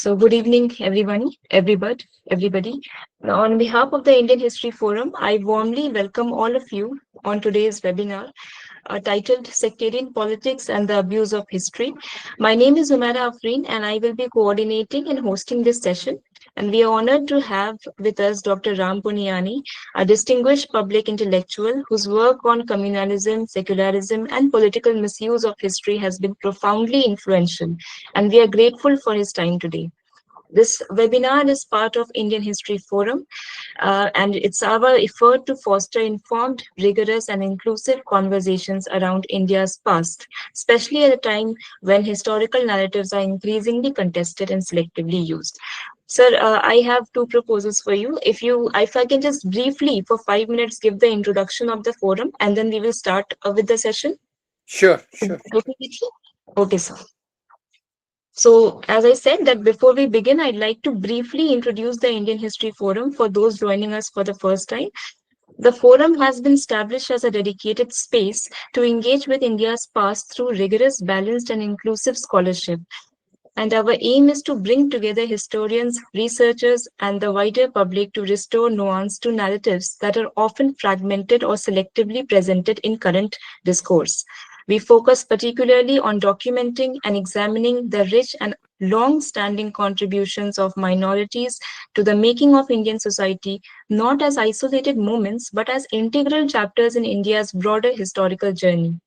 So, good evening, everybody. Now, on behalf of the Indian History Forum, I warmly welcome all of you on today's webinar titled Sectarian Politics and the Abuse of History. My name is Umaira Afreen, and I will be coordinating and hosting this session. And we are honored to have with us Dr. Ram Puniani, a distinguished public intellectual whose work on communalism, secularism, and political misuse of history has been profoundly influential. And we are grateful for his time today. This webinar is part of Indian History Forum, and it's our effort to foster informed, rigorous, and inclusive conversations around India's past, especially at a time when historical narratives are increasingly contested and selectively used. Sir, I have two proposals for you. If I can just briefly, for 5 minutes, give the introduction of the forum, and then we will start with the session. Sure, Is sure. it okay with you? Okay, sir. So, as I said, that before we begin, I'd like to briefly introduce the Indian History Forum for those joining us for the first time. The forum has been established as a dedicated space to engage with India's past through rigorous, balanced, and inclusive scholarship. And our aim is to bring together historians, researchers, and the wider public to restore nuance to narratives that are often fragmented or selectively presented in current discourse. We focus particularly on documenting and examining the rich and long standing contributions of minorities to the making of Indian society, not as isolated moments, but as integral chapters in India's broader historical journey.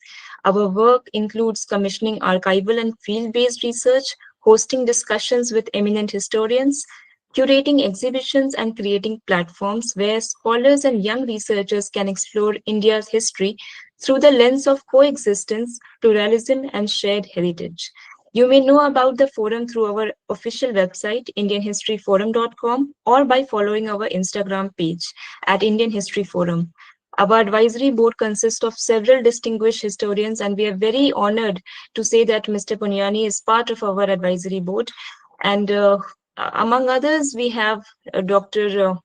Our work includes commissioning archival and field based research, hosting discussions with eminent historians, curating exhibitions, and creating platforms where scholars and young researchers can explore India's history through the lens of coexistence, pluralism, and shared heritage. You may know about the forum through our official website, indianhistoryforum.com, or by following our Instagram page at Indian History Forum. Our advisory board consists of several distinguished historians, and we are very honored to say that Mr. Punyani is part of our advisory board. And among others, we have Dr.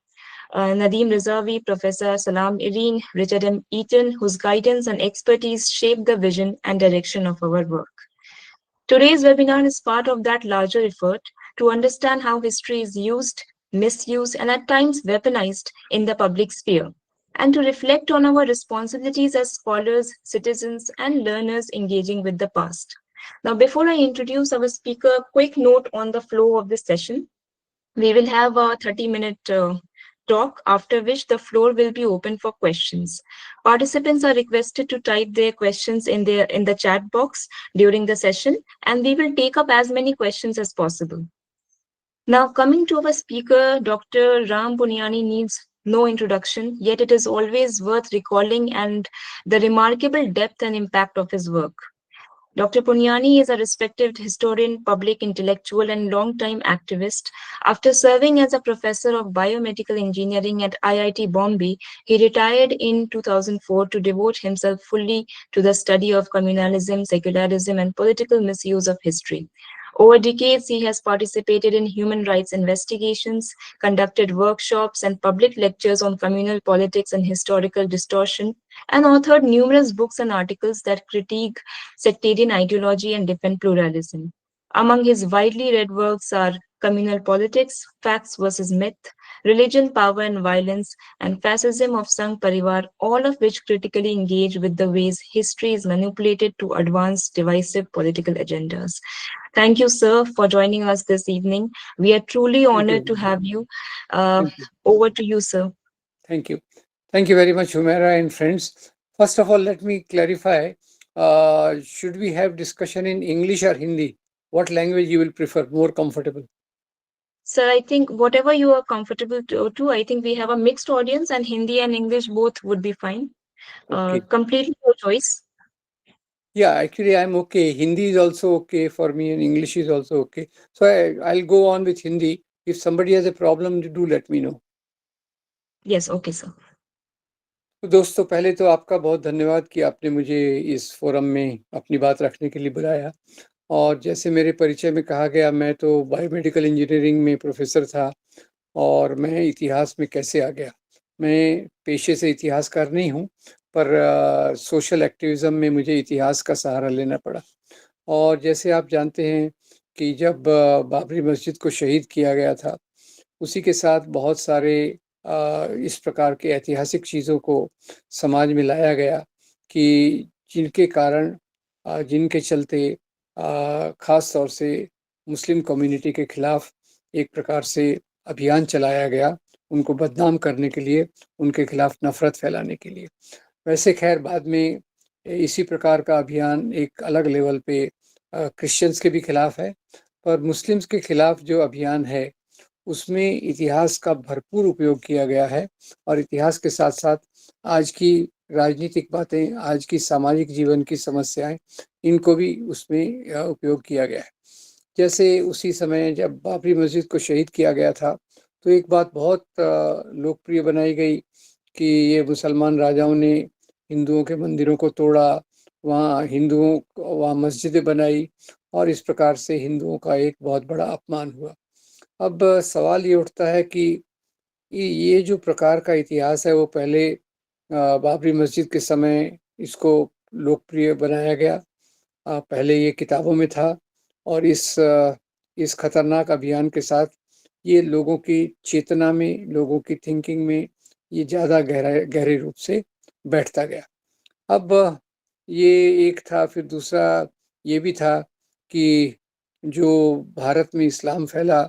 Nadeem Rizavi, Professor Salam Irene, Richard M. Eaton, whose guidance and expertise shape the vision and direction of our work. Today's webinar is part of that larger effort to understand how history is used, misused, and at times weaponized in the public sphere, and to reflect on our responsibilities as scholars, citizens, and learners engaging with the past. Now, before I introduce our speaker, a quick note on the flow of this session. We will have a 30-minute talk, after which the floor will be open for questions. Participants are requested to type their questions in the chat box during the session, and we will take up as many questions as possible. Now, coming to our speaker, Dr. Ram Punyani needs no introduction, yet it is always worth recalling and the remarkable depth and impact of his work. Dr. Punyani is a respected historian, public intellectual, and long-time activist. After serving as a professor of biomedical engineering at IIT Bombay, he retired in 2004 to devote himself fully to the study of communalism, secularism, and political misuse of history. Over decades, he has participated in human rights investigations, conducted workshops and public lectures on communal politics and historical distortion, and authored numerous books and articles that critique sectarian ideology and defend pluralism. Among his widely read works are Communal Politics, Facts versus Myth, Religion, Power and Violence, and Fascism of Sangh Parivar, all of which critically engage with the ways history is manipulated to advance divisive political agendas. Thank you, sir, for joining us this evening. We are truly Thank honored to you. have you. Uh, Thank you. Over to you, sir. Thank you. Thank you very much, Humera and friends. First of all, let me clarify. Should we have discussion in English or Hindi? What language you will prefer, more comfortable? Sir, I think whatever you are comfortable to, I think we have a mixed audience and Hindi and English both would be fine. Okay. Completely your choice. Yeah, actually, I'm okay. Hindi is also okay for me, and English is also okay. So I'll go on with Hindi. If somebody has a problem, do let me know. Yes, okay, sir. तो दोस्तों, पहले तो आपका बहुत धन्यवाद कि आपने मुझे इस फोरम में अपनी बात रखने के लिए बुलाया। और जैसे मेरे परिचय में कहा गया, मैं तो बायोमेडिकल इंजीनियरिंग में प्रोफेसर था और मैं इतिहास में कैसे आ गया। मैं पेशे से इतिहासकार नहीं हूँ, पर सोशल एक्टिविज्म में मुझे इतिहास का सहारा लेना पड़ा। और जैसे आप जानते हैं कि जब बाबरी मस्जिद को शहीद किया गया था, उसी के साथ बहुत सारे इस प्रकार के ऐतिहासिक चीज़ों को समाज में लाया गया कि जिनके कारण जिनके चलते ख़ास तौर से मुस्लिम कम्युनिटी के खिलाफ एक प्रकार से अभियान चलाया गया, उनको बदनाम करने के लिए, उनके खिलाफ नफ़रत फैलाने के लिए। वैसे ख़ैर बाद में इसी प्रकार का अभियान एक अलग लेवल पे क्रिश्चियंस के भी खिलाफ है, पर मुस्लिम्स के खिलाफ जो अभियान है, उसमें इतिहास का भरपूर उपयोग किया गया है और इतिहास के साथ-साथ आज की राजनीतिक बातें, आज की सामाजिक जीवन की समस्याएँ, इनको भी उसमें उपयोग किया गया है। जैसे उसी समय जब बाबरी मस्जिद को शहीद किया गया था, तो एक बात बहुत लोकप्रिय बनाई गई कि ये मुसलमान राजाओं ने हिंदुओं के मंदिरों को तोड़ा, वहाँ मस्जिदें बनाई और इस प्रकार से हिंदुओं का एक बहुत बड़ा अपमान हुआ। अब सवाल ये उठता है कि ये जो प्रकार का इतिहास है वो पहले बाबरी मस्जिद के समय इसको लोकप्रिय बनाया गया। पहले ये किताबों में था और इस खतरनाक अभियान के साथ ये लोगों की चेतना में, लोगों की थिंकिंग में ये ज़्यादा गहरे रूप से बैठता गया। अब ये एक था, फिर दूसरा ये भी था कि जो भारत में इस्लाम फैला,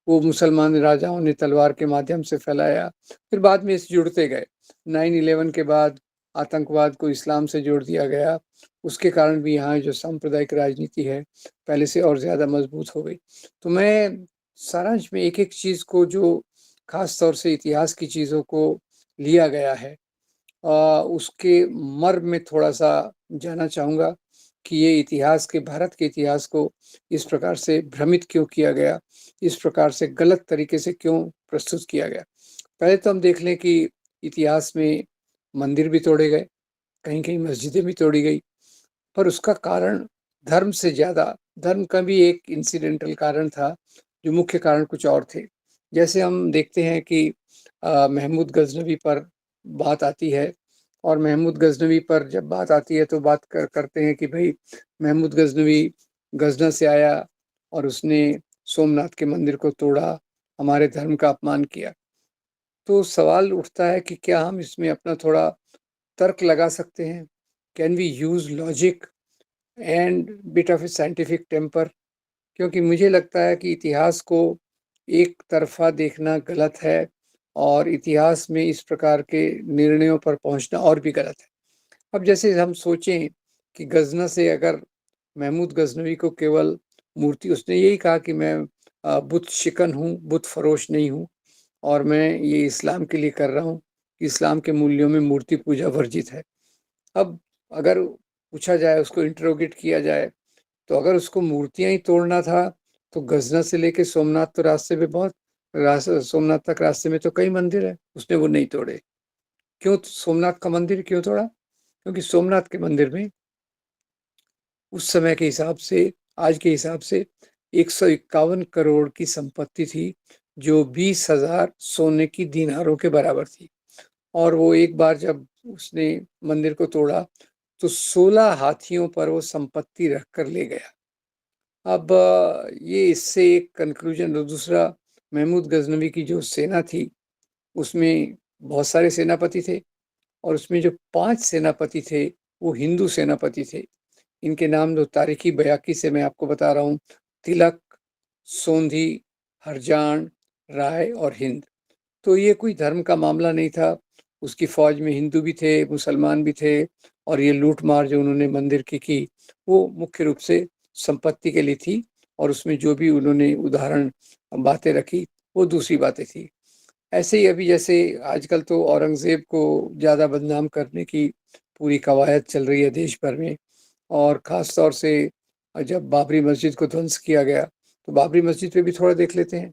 वो मुसलमान राजाओं ने तलवार के माध्यम से फैलाया। फिर बाद में इस जुड़ते गए। 9/11 के बाद आतंकवाद को इस्लाम से जोड़ दिया गया। उसके कारण भी यहाँ जो सांप्रदायिक राजनीति है, पहले से और ज़्यादा मज़बूत हो गई। तो मैं सारांश में एक-एक चीज़ को जो ख़ास तौर से इतिहास की चीज़ों को लिया गया है उसके मर्म में थोड़ा-सा जानना चाहूँगा कि ये इतिहास के भारत के इतिहास को इस प्रकार से भ्रमित क्यों किया गया? इस प्रकार से गलत तरीके से क्यों प्रस्तुत किया गया? पहले तो हम देख लें कि इतिहास में मंदिर भी तोड़े गए, कहीं-कहीं मस्जिदें भी तोड़ी गई, पर उसका कारण धर्म से ज़्यादा धर्म का भी एक इंसिडेंटल कारण था, जो मुख्य कारण कुछ और थे। जैसे हम देखते हैं कि महमूद गज़नवी पर बात आती है और महमूद गज़नवी पर जब बात आती है तो बात करते हैं कि भई महमूद गज़नवी गज़ना से आया और उसने सोमनाथ के मंदिर को तोड़ा, हमारे धर्म का अपमान किया। तो सवाल उठता है कि क्या हम इसमें अपना थोड़ा तर्क लगा सकते हैं? Can we use logic and bit of a scientific temper? क्योंकि मुझे लगता है कि इतिहास को एक तरफ़ा देखना गलत है और इतिहास में इस प्रकार के निर्णयों पर पहुँचना और भी गलत है। अब जैसे हम सोचें कि गज़ना से अगर महमूद गज़नवी को केवल मूर्ति उसने यही कहा कि मैं बुत शिकन हूँ, बुत फ़रोश नहीं हूँ और मैं ये इस्लाम के लिए कर रहा हूँ, कि इस्लाम के मूल्यों में मूर्ति पूजा वर्जित है। अब अगर पूछा जाए, उसको इंटरोगेट किया जाए, तो अगर उसको मूर्तियाँ ही तोड़ना था, तो गज़ना से लेके सोमनाथ तो रास्ते में बहुत सोमनाथ तक रास्ते में तो कई मंदिर हैं, उसने वो नहीं तोड़े। क्यों सोमनाथ का मंदिर क्यों तोड़ा? क्योंकि सोमनाथ के मंदिर में उस समय के हिसाब से, आज के हिसाब से 151 करोड़ की संपत्ति थी, जो 20,000 सोने की दीनारों के बराबर थी। और वो एक बार जब उसने मंदिर को तोड़ा, तो 16 हाथियों पर वो संपत्ति रख कर ले गया। अब ये इससे एक कन्क्लूज़न दूसरा महमूद गज़नवी की जो सेना थी, उसमें बहुत सारे सेनापति थे और उसमें जो 5 सेनापति थे, वो हिंदू सेनापति थे। इनके नाम जो तारीख़ी बयाकी से मैं आपको बता रहा हूँ, तिलक, सोंधी, हरजान, राय और हिंद। तो ये कोई धर्म का मामला नहीं था। उसकी फ़ौज में हिंदू भी थे, मुसलमान भी थे और ये लूट-मार जो उन्होंने मंदिर की, वो मुख्य रूप से संपत्ति के लिए थी और उसमें जो भी उन्होंने उदाहरण बातें रखी, वो दूसरी बातें थी। ऐसे ही अभी जैसे आजकल तो औरंगज़ेब को ज़्यादा बदनाम करने की पूरी कवायद चल रही है देश भर में और ख़ास तौर से जब बाबरी मस्जिद को ध्वंस किया गया, तो बाबरी मस्जिद पे भी थोड़ा देख लेते हैं।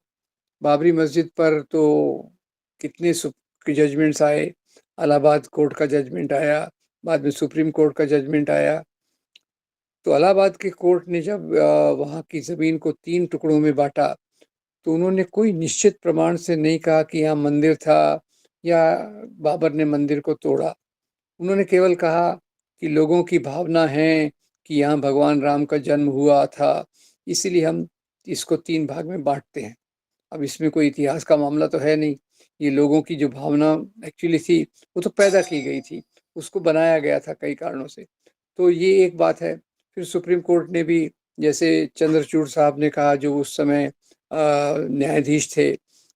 बाबरी मस्जिद पर तो कितने जजमेंट्स आए, इलाहाबाद कोर्ट का जजमेंट आया, बाद में सुप्रीम कोर्ट का जजमेंट आया। तो इलाहाबाद के कोर्ट ने जब वहाँ की ज़मीन को 3 टुकड़ों में बाँटा, तो उन्होंने कोई निश्चित प्रमाण से नहीं कहा कि यहाँ मंदिर था या बाबर ने मंदिर को तोड़ा। उन्होंने केवल कहा कि लोगों की भावना है कि यहाँ भगवान राम का जन्म हुआ था, इसीलिए हम इसको 3 भाग में बाँटते हैं। अब इसमें कोई इतिहास का मामला तो है नहीं, ये लोगों की जो भावना एक्चुअली थी, वो तो पैदा की गई थी, उसको बनाया गया था कई कारणों से। तो ये एक बात है। फिर सुप्रीम कोर्ट ने भी, जैसे चंद्रचूड़ साहब ने कहा, जो उस समय न्यायाधीश थे,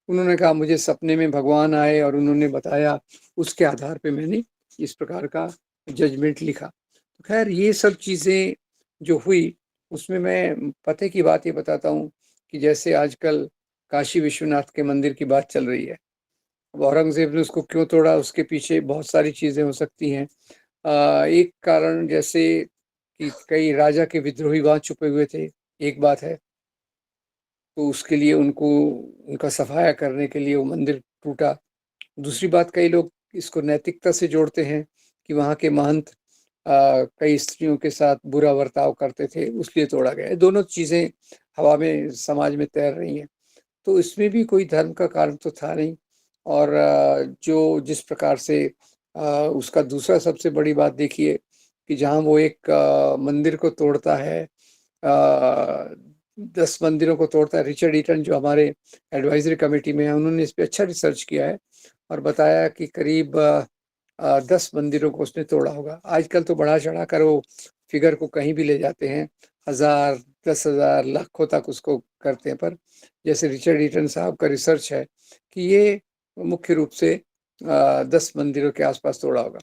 उन्होंने कहा मुझे सपने में भगवान आए और उन्होंने बताया, उसके आधार पे मैंने इस प्रकार का जजमेंट लिखा। तो खैर ये सब चीज़ें जो हुई, उसमें मैं पते की बात ये बताता हूँ कि जैसे आजकल काशी विश्वनाथ के मंदिर की बात चल रही है। अब औरंगज़ेब ने उसको क्यों तोड़ा, उसके पीछे बहुत सारी चीज़ें हो सकती हैं। एक कारण जैसे कि कई राजा के विद्रोही वहाँ छुपे हुए थे, एक बात है। तो उसके लिए उनको, उनका सफाया करने के लिए वो मंदिर टूटा। दूसरी बात, कई लोग इसको नैतिकता से जोड़ते हैं कि वहाँ के महंत कई स्त्रियों के साथ बुरा बर्ताव करते थे, इसलिए तोड़ा गया है। दोनों चीज़ें हवा में समाज में तैर रही हैं। तो इसमें भी कोई धर्म का कारण तो था नहीं। और जो जिस प्रकार से उसका दूसरा सबसे बड़ी बात देखिए कि जहाँ वो एक मंदिर को तोड़ता है, 10 मंदिरों को तोड़ता है। रिचर्ड ईटन जो हमारे एडवाइजरी कमेटी में है, उन्होंने इस पे अच्छा रिसर्च किया है और बताया कि करीब 10 मंदिरों को उसने तोड़ा होगा। आजकल तो बढ़ा चढ़ा कर वो फिगर को कहीं भी ले जाते हैं, 1000, 10,000, लाखों तक उसको करते हैं। पर जैसे रिचर्ड ईटन साहब का रिसर्च है कि ये मुख्य रूप से 10 मंदिरों के आसपास तोड़ा होगा।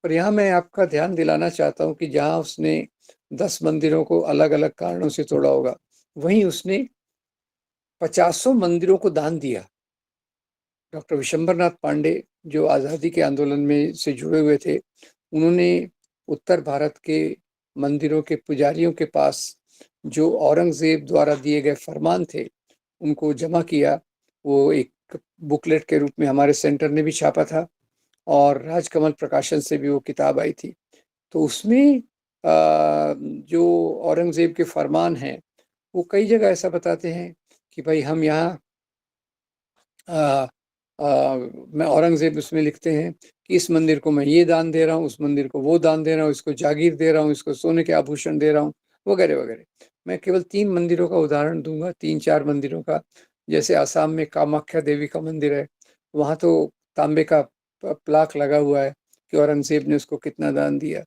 पर यहाँ मैं आपका ध्यान दिलाना चाहता हूँ कि जहाँ उसने 10 मंदिरों को अलग-अलग कारणों से तोड़ा होगा, वहीं उसने 50 मंदिरों को दान दिया। डॉक्टर विशंबरनाथ पांडे, जो आज़ादी के आंदोलन में से जुड़े हुए थे, उन्होंने उत्तर भारत के मंदिरों के पुजारियों के पास जो औरंगज़ेब द्वारा दिए गए फरमान थे, उनको जमा किया। वो एक बुकलेट के रूप में हमारे सेंटर ने भी छापा था और राजकमल प्रकाशन से भी वो किताब आई थी। तो उसमें जो औरंगज़ेब के फरमान हैं, वो कई जगह ऐसा बताते हैं कि भाई हम यहाँ अ मैं औरंगज़ेब उसमें लिखते हैं कि इस मंदिर को मैं ये दान दे रहा हूँ, उस मंदिर को वो दान दे रहा हूँ, इसको जागीर दे रहा हूँ, इसको सोने के आभूषण दे रहा हूँ, वगैरह-वगैरह। मैं केवल 3 मंदिरों का उदाहरण दूँगा, 3-4 मंदिरों का। जैसे असम में कामाख्या देवी का मंदिर है, वहाँ तो तांबे का प्लाक लगा हुआ है कि औरंगज़ेब ने उसको कितना दान दिया।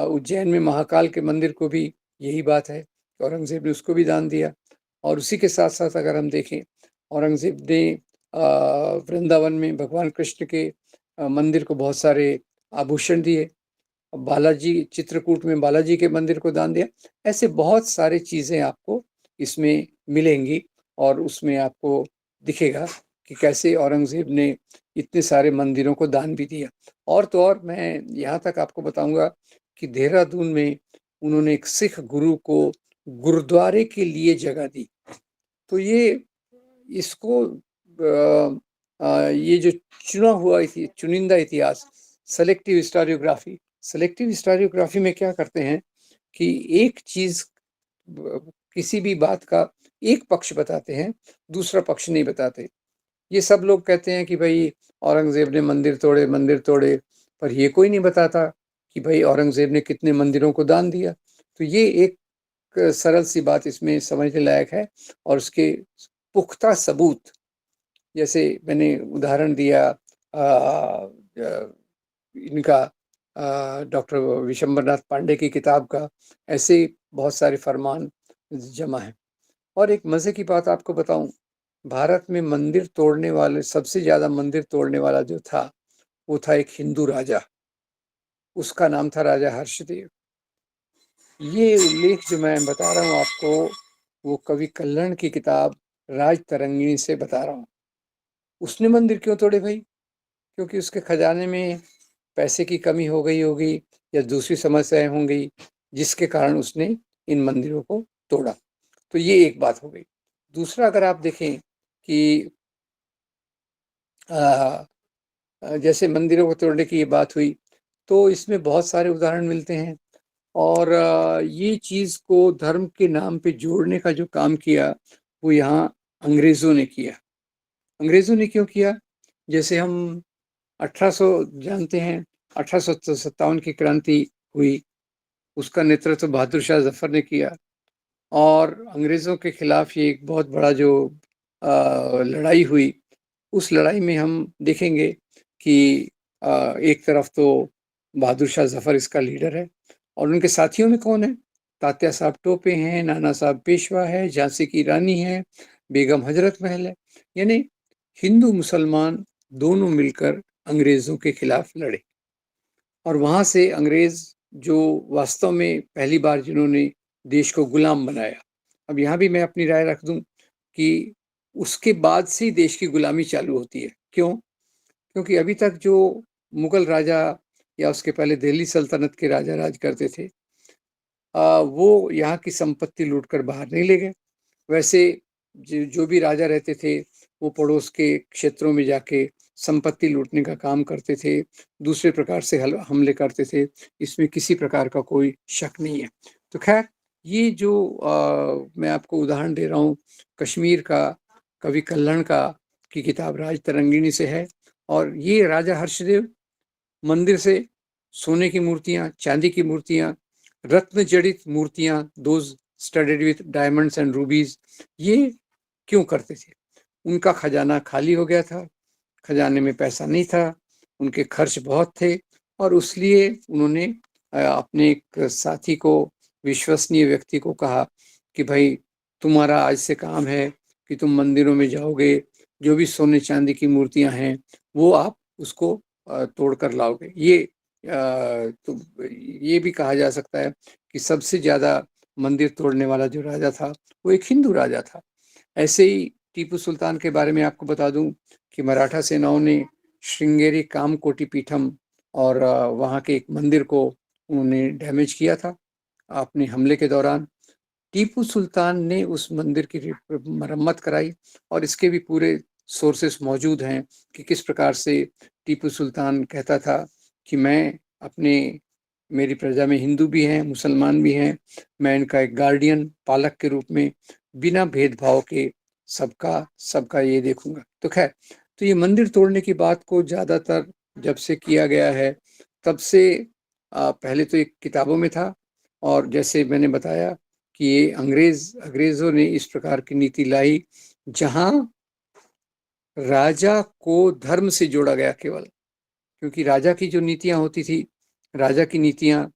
उज्जैन में महाकाल के मंदिर को भी यही बात है, औरंगज़ेब ने उसको भी दान दिया। और उसी के साथ-साथ अगर हम देखें, औरंगज़ेब ने वृंदावन में भगवान कृष्ण के मंदिर को बहुत सारे आभूषण दिए। बालाजी, चित्रकूट में बालाजी के मंदिर को दान दिया। ऐसे बहुत सारी चीज़ें आपको इसमें मिलेंगी और उसमें आपको दिखेगा कि कैसे औरंगज़ेब ने इतने सारे मंदिरों को दान भी दिया। और तो और मैं यहाँ तक आपको बताऊँगा कि देहरादून में उन्होंने एक सिख गुरु को गुरुद्वारे के लिए जगह दी। तो ये इसको ये जो चुना हुआ चुनिंदा इतिहास, सेलेक्टिव हिस्टोरियोग्राफी में क्या करते हैं कि एक चीज़, किसी भी बात का एक पक्ष बताते हैं, दूसरा पक्ष नहीं बताते। ये सब लोग कहते हैं कि भाई औरंगज़ेब ने मंदिर तोड़े, पर ये कोई नहीं बताता कि भाई औरंगज़ेब ने कितने मंदिरों को दान दिया। तो ये एक सरल सी बात इसमें समझने लायक है और उसके पुख्ता सबूत, जैसे मैंने उदाहरण दिया इनका, डॉक्टर विशंबरनाथ पांडे की किताब का, ऐसे बहुत सारे फरमान जमा है। और एक मज़े की बात आपको बताऊं, भारत में मंदिर तोड़ने वाले, सबसे ज़्यादा मंदिर तोड़ने वाला जो था, वो था एक हिंदू राजा। उसका नाम था राजा हर्षदेव। ये उल्लेख जो मैं बता रहा हूँ आपको, वो कवि कल्हण की किताब राज तरंगिणी से बता रहा हूँ। उसने मंदिर क्यों तोड़े भाई? क्योंकि उसके खजाने में पैसे की कमी हो गई होगी या दूसरी समस्याएं होंगी, जिसके कारण उसने इन मंदिरों को तोड़ा। तो ये एक बात हो गई। दूसरा, अगर आप देखें कि जैसे मंदिरों को तोड़ने की ये बात हुई, तो इसमें बहुत सारे उदाहरण मिलते हैं। और ये चीज़ को धर्म के नाम पे जोड़ने का जो काम किया, वो यहाँ अंग्रेज़ों ने किया। अंग्रेज़ों ने क्यों किया? जैसे हम 1800 जानते हैं, 1857 की क्रांति हुई, उसका नेतृत्व बहादुर शाह ज़फ़र ने किया और अंग्रेज़ों के खिलाफ ये एक बहुत बड़ा जो लड़ाई हुई, उस लड़ाई में हम देखेंगे कि एक तरफ तो बहादुर शाह ज़फ़र इसका लीडर है और उनके साथियों में कौन है? तात्या साहब टोपे हैं, नाना साहब पेशवा है, झांसी की रानी है, बेगम हज़रत महल है। यानी हिंदू मुसलमान दोनों मिलकर अंग्रेज़ों के खिलाफ लड़े और वहाँ से अंग्रेज़ जो वास्तव में पहली बार जिन्होंने देश को गुलाम बनाया। अब यहाँ भी मैं अपनी राय रख दूँ कि उसके बाद से ही देश की गुलामी चालू होती है। क्यों? क्योंकि अभी तक जो मुगल राजा या उसके पहले दिल्ली सल्तनत के राजा राज करते थे, वो यहाँ की संपत्ति लूट कर बाहर नहीं ले गए। वैसे जो भी राजा रहते थे, वो पड़ोस के क्षेत्रों में जाके संपत्ति लूटने का काम करते थे, दूसरे प्रकार से हमले करते थे, इसमें किसी प्रकार का कोई शक नहीं है। तो खैर, ये जो मैं आपको उदाहरण दे रहा हूँ कश्मीर का, कवि कल्हण का की किताब राज तरंगिणी से है और ये राजा हर्षदेव मंदिर से सोने की मूर्तियाँ, चांदी की मूर्तियाँ, रत्न जड़ित मूर्तियाँ, those studded with diamonds and rubies, ये क्यों करते थे? उनका खजाना खाली हो गया था, खजाने में पैसा नहीं था, उनके खर्च बहुत थे और इसलिए उन्होंने अपने एक साथी को, विश्वसनीय व्यक्ति को कहा कि भाई तुम्हारा आज से काम है कि तुम मंदिरों में जाओगे, जो भी सोने चांदी की मूर्तियाँ हैं, वो आप उसको तोड़ कर लाओगे। तो ये भी कहा जा सकता है कि सबसे ज़्यादा मंदिर तोड़ने वाला जो राजा था, वो एक हिंदू राजा था। ऐसे ही टीपू सुल्तान के बारे में आपको बता दूं कि मराठा सेनाओं ने श्रृंगेरी कामकोटि पीठम और वहाँ के एक मंदिर को उन्होंने डैमेज किया था अपने हमले के दौरान। टीपू सुल्तान ने उस मंदिर की मरम्मत कराई और इसके भी पूरे सोर्सेस मौजूद हैं कि किस प्रकार से टीपू सुल्तान कहता था कि मैं अपने मेरी प्रजा में हिंदू भी हैं, मुसलमान भी हैं, मैं इनका एक गार्डियन, पालक के रूप में बिना भेदभाव के सबका सबका ये देखूंगा। तो खैर, तो ये मंदिर तोड़ने की बात को ज़्यादातर जब से किया गया है, तब से पहले तो एक किताबों में था और जैसे मैंने बताया कि ये अंग्रेज़ों ने इस प्रकार की नीति लाई, जहाँ राजा को धर्म से जोड़ा गया केवल। क्योंकि राजा की जो नीतियाँ होती थी, राजा की नीतियाँ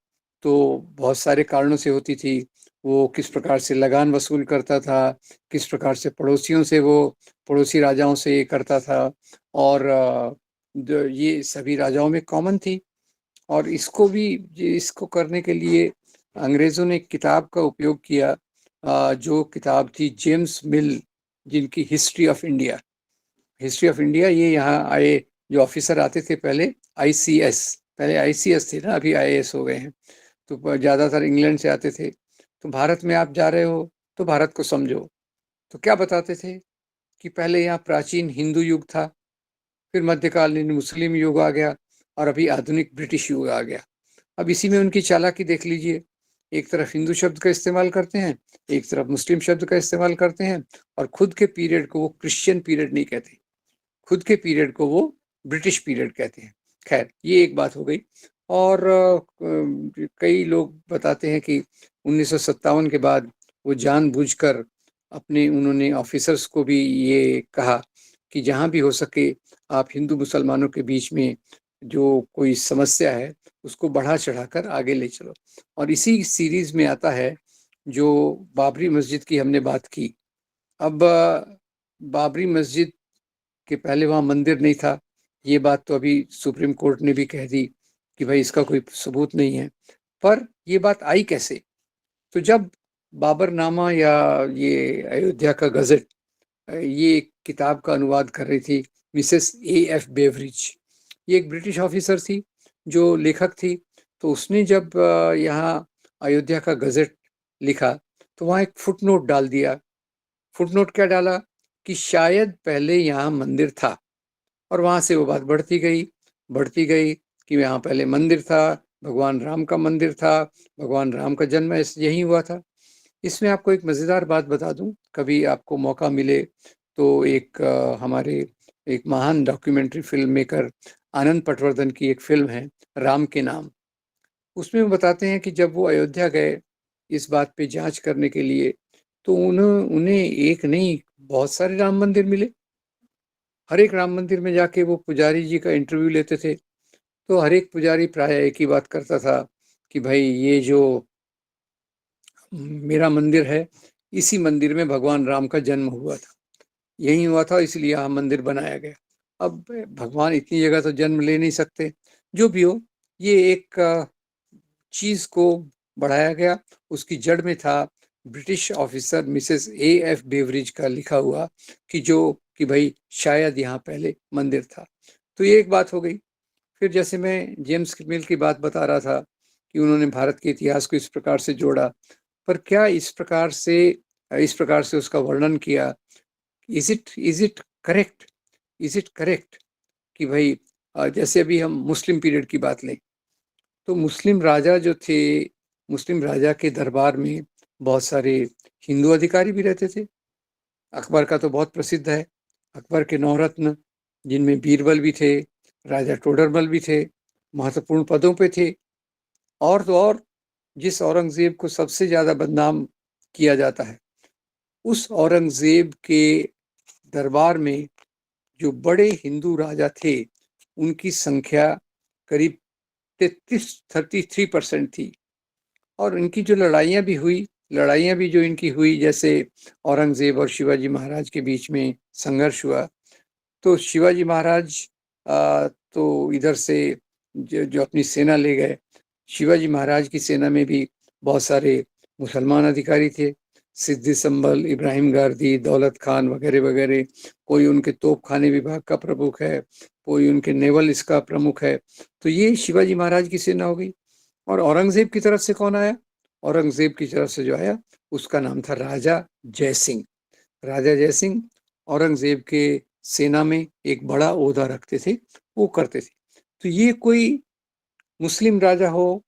तो बहुत सारे कारणों से होती थी। वो किस प्रकार से लगान वसूल करता था, किस प्रकार से पड़ोसियों से वो पड़ोसी राजाओं से ये करता था और ये सभी राजाओं में कॉमन थी। और इसको करने के लिए अंग्रेज़ों ने एक किताब का उपयोग किया, जो किताब थी जेम्स मिल, जिनकी हिस्ट्री ऑफ इंडिया, ये यहाँ आए जो ऑफिसर आते थे पहले, आईसीएस, पहले आईसीएस थे ना, अभी आईएएस हो गए हैं। तो ज़्यादातर इंग्लैंड से आते थे। तो भारत में आप जा रहे हो तो भारत को समझो। तो क्या बताते थे कि पहले यहाँ प्राचीन हिंदू युग था, फिर मध्यकालीन मुस्लिम युग आ गया और अभी आधुनिक ब्रिटिश युग आ गया। अब इसी में उनकी चालाकी देख लीजिए। एक तरफ हिंदू शब्द का इस्तेमाल करते हैं, एक तरफ मुस्लिम शब्द का इस्तेमाल करते हैं और खुद के पीरियड को वो क्रिश्चियन पीरियड नहीं कहते, खुद के पीरियड को वो ब्रिटिश पीरियड कहते हैं। खैर, ये एक बात हो गई। और कई लोग बताते हैं कि 1957 के बाद वो जानबूझकर अपने उन्होंने ऑफिसर्स को भी ये कहा कि जहाँ भी हो सके आप हिंदू मुसलमानों के बीच में जो कोई समस्या है उसको बढ़ा चढ़ाकर आगे ले चलो। और इसी सीरीज में आता है जो बाबरी मस्जिद की हमने बात की। अब बाबरी मस्जिद कि पहले वहाँ मंदिर नहीं था, ये बात तो अभी सुप्रीम कोर्ट ने भी कह दी कि भाई इसका कोई सबूत नहीं है। पर ये बात आई कैसे? तो जब बाबरनामा या ये अयोध्या का गज़ट, ये एक किताब का अनुवाद कर रही थी मिसेस एएफ बेवरिज। ये एक ब्रिटिश ऑफिसर थी जो लेखक थी। तो उसने जब यहाँ अयोध्या का गज़ट लिखा तो वहाँ एक फुटनोट डाल दिया। फुटनोट क्या डाला कि शायद पहले यहाँ मंदिर था और वहाँ से वो बात बढ़ती गई कि यहाँ पहले मंदिर था, भगवान राम का मंदिर था, भगवान राम का जन्म यहीं हुआ था। इसमें आपको एक मज़ेदार बात बता दूं, कभी आपको मौका मिले तो हमारे एक महान डॉक्यूमेंट्री फिल्म मेकर आनंद पटवर्धन की एक फिल्म है राम के नाम। उसमें वो बताते हैं कि जब वो अयोध्या गए इस बात पे जांच करने के लिए तो उन्हें एक नहीं बहुत सारे राम मंदिर मिले। हर एक राम मंदिर में जाके वो पुजारी जी का इंटरव्यू लेते थे, तो हर एक पुजारी प्राय एक ही बात करता था कि भाई ये जो मेरा मंदिर है, इसी मंदिर में भगवान राम का जन्म हुआ था, यही हुआ था, इसलिए यहाँ मंदिर बनाया गया। अब भगवान इतनी जगह तो जन्म ले नहीं सकते। जो भी हो, ये एक चीज को बढ़ाया गया। उसकी जड़ में था British officer Mrs A.F. Beveridge का लिखा हुआ कि भाई शायद यहाँ पहले मंदिर था। तो ये एक बात हो गई। फिर जैसे मैं जेम्स मिल की बात बता रहा था कि उन्होंने भारत के इतिहास को इस प्रकार से जोड़ा, पर क्या इस प्रकार से उसका वर्णन किया। Is it correct? Is it correct कि भाई जैसे अभी हम मुस्लिम पीरियड की बात लें, तो मुस्लिम राजा जो थे, मुस्लिम राजा के दरबार में बहुत सारे हिंदू अधिकारी भी रहते थे। अकबर का तो बहुत प्रसिद्ध है, अकबर के नौरत्न, जिनमें बीरबल भी थे, राजा टोडरमल भी थे, महत्वपूर्ण पदों पे थे। और तो और, जिस औरंगजेब को सबसे ज्यादा बदनाम किया जाता है, उस औरंगजेब के दरबार में जो बड़े हिंदू राजा थे, उनकी संख्या करीब 33% थी। और इनकी जो लड़ाइयाँ भी जो इनकी हुई, जैसे औरंगजेब और शिवाजी महाराज के बीच में संघर्ष हुआ, तो शिवाजी महाराज तो इधर से जो अपनी सेना ले गए। शिवाजी महाराज की सेना में भी बहुत सारे मुसलमान अधिकारी थे, सिद्दी संभल, इब्राहिम गारदी, दौलत खान वगैरह वगैरह। कोई उनके तोपखाने विभाग का प्रमुख है, कोई उनके नेवल इसका प्रमुख है। तो ये शिवाजी महाराज की सेना हो गई। और औरंगजेब की तरफ से कौन आया? औरंगजेब की तरफ से जो आया, उसका नाम था राजा जयसिंह। राजा जयसिंह औरंगजेब के सेना में एक बड़ा ओहदा रखते थे, वो करते थे। तो ये कोई मुस्लिम राजा हो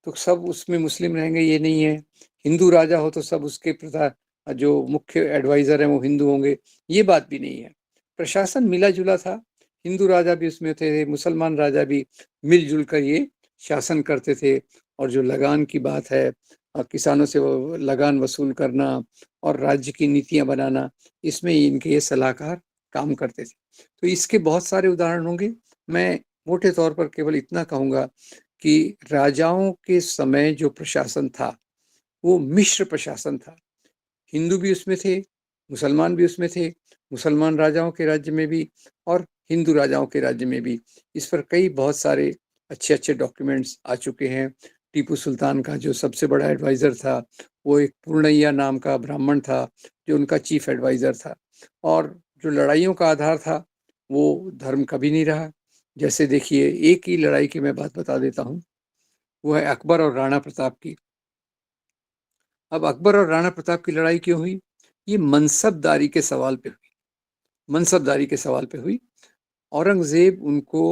तो सब उसमें मुस्लिम रहेंगे, ये नहीं है। हिंदू राजा हो तो सब उसके प्रधा जो मुख्य एडवाइजर हैं वो हिंदू होंगे, ये बात भी नहीं है। प्रशासन मिला जुला था, हिंदू राजा भी उसमें थे, मुसलमान राजा भी मिलजुल कर ये शासन करते थे। और जो लगान की बात है, किसानों से वो लगान वसूल करना और राज्य की नीतियां बनाना, इसमें इनके ये सलाहकार काम करते थे। तो इसके बहुत सारे उदाहरण होंगे। मैं मोटे तौर पर केवल इतना कहूंगा कि राजाओं के समय जो प्रशासन था, वो मिश्र प्रशासन था। हिंदू भी उसमें थे, मुसलमान भी उसमें थे, मुसलमान राजाओं के राज्य में भी और हिंदू राजाओं के राज्य में भी। इस पर कई बहुत सारे अच्छे अच्छे डॉक्यूमेंट्स आ चुके हैं। टीपू सुल्तान का जो सबसे बड़ा एडवाइजर था, वो एक पूर्णैया नाम का ब्राह्मण था, जो उनका चीफ एडवाइजर था। और जो लड़ाइयों का आधार था, वो धर्म कभी नहीं रहा। जैसे देखिए, एक ही लड़ाई की मैं बात बता देता हूँ, वो है अकबर और राणा प्रताप की। अब अकबर और राणा प्रताप की लड़ाई क्यों हुई? ये मनसबदारी के सवाल पे हुई। मनसबदारी के सवाल पे हुई। औरंगजेब उनको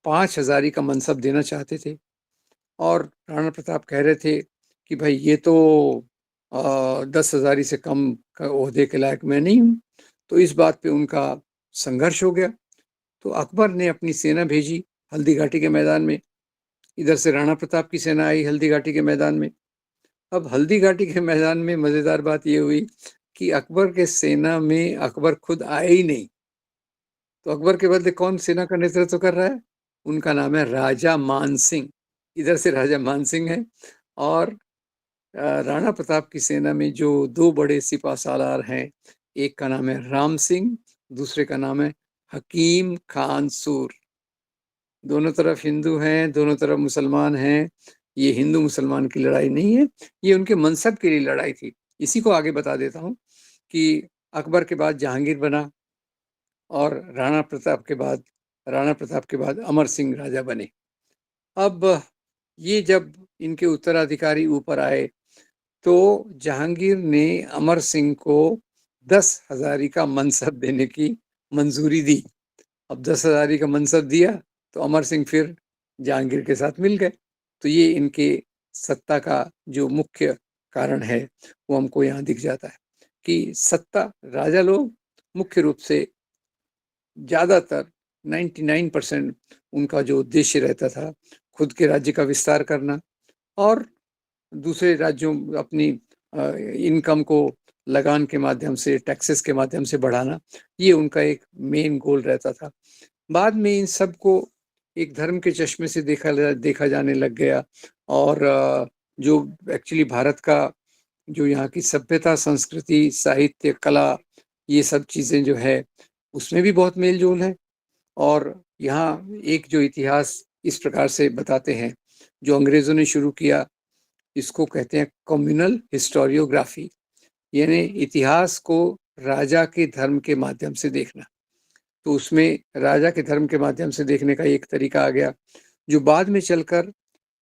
5,000 का मनसब देना चाहते थे, और राणा प्रताप कह रहे थे कि भाई ये तो 10,000 से कम का ओहदे के लायक मैं नहीं हूँ। तो इस बात पे उनका संघर्ष हो गया। तो अकबर ने अपनी सेना भेजी हल्दी घाटी के मैदान में। इधर से राणा प्रताप की सेना आई हल्दी घाटी के मैदान में। अब हल्दी घाटी के मैदान में मजेदार बात यह हुई कि अकबर के सेना में अकबर खुद आए ही नहीं। तो अकबर के बदले कौन सेना का नेतृत्व कर रहा है? उनका नाम है राजा मानसिंह। इधर से राजा मानसिंह है। और राणा प्रताप की सेना में जो दो बड़े सिपा सालार हैं, एक का नाम है राम सिंह, दूसरे का नाम है हकीम खान सूर। दोनों तरफ हिंदू हैं, दोनों तरफ मुसलमान हैं। ये हिंदू मुसलमान की लड़ाई नहीं है, ये उनके मनसब के लिए लड़ाई थी। इसी को आगे बता देता हूँ कि अकबर के बाद जहांगीर बना, और राणा प्रताप के बाद अमर सिंह राजा बने। अब ये जब इनके उत्तराधिकारी ऊपर आए, तो जहांगीर ने अमर सिंह को 10,000 का मनसब देने की मंजूरी दी। अब 10,000 का मनसब दिया तो अमर सिंह फिर जहांगीर के साथ मिल गए। तो ये इनके सत्ता का जो मुख्य कारण है, वो हमको यहाँ दिख जाता है कि सत्ता, राजा लोग मुख्य रूप से ज्यादातर 99% उनका जो उद्देश्य रहता था, खुद के राज्य का विस्तार करना और दूसरे राज्यों अपनी इनकम को लगान के माध्यम से, टैक्सेस के माध्यम से बढ़ाना, ये उनका एक मेन गोल रहता था। बाद में इन सबको एक धर्म के चश्मे से देखा जाने लग गया और जो एक्चुअली भारत का जो यहाँ की सभ्यता, संस्कृति, साहित्य, कला, ये सब चीज़ें जो है, उसमें भी बहुत मेल-जोल है। और यहाँ एक जो इतिहास इस प्रकार से बताते हैं, जो अंग्रेज़ों ने शुरू किया, इसको कहते हैं कम्युनल हिस्टोरियोग्राफी, यानी इतिहास को राजा के धर्म के माध्यम से देखना। तो उसमें राजा के धर्म के माध्यम से देखने का एक तरीका आ गया, जो बाद में चलकर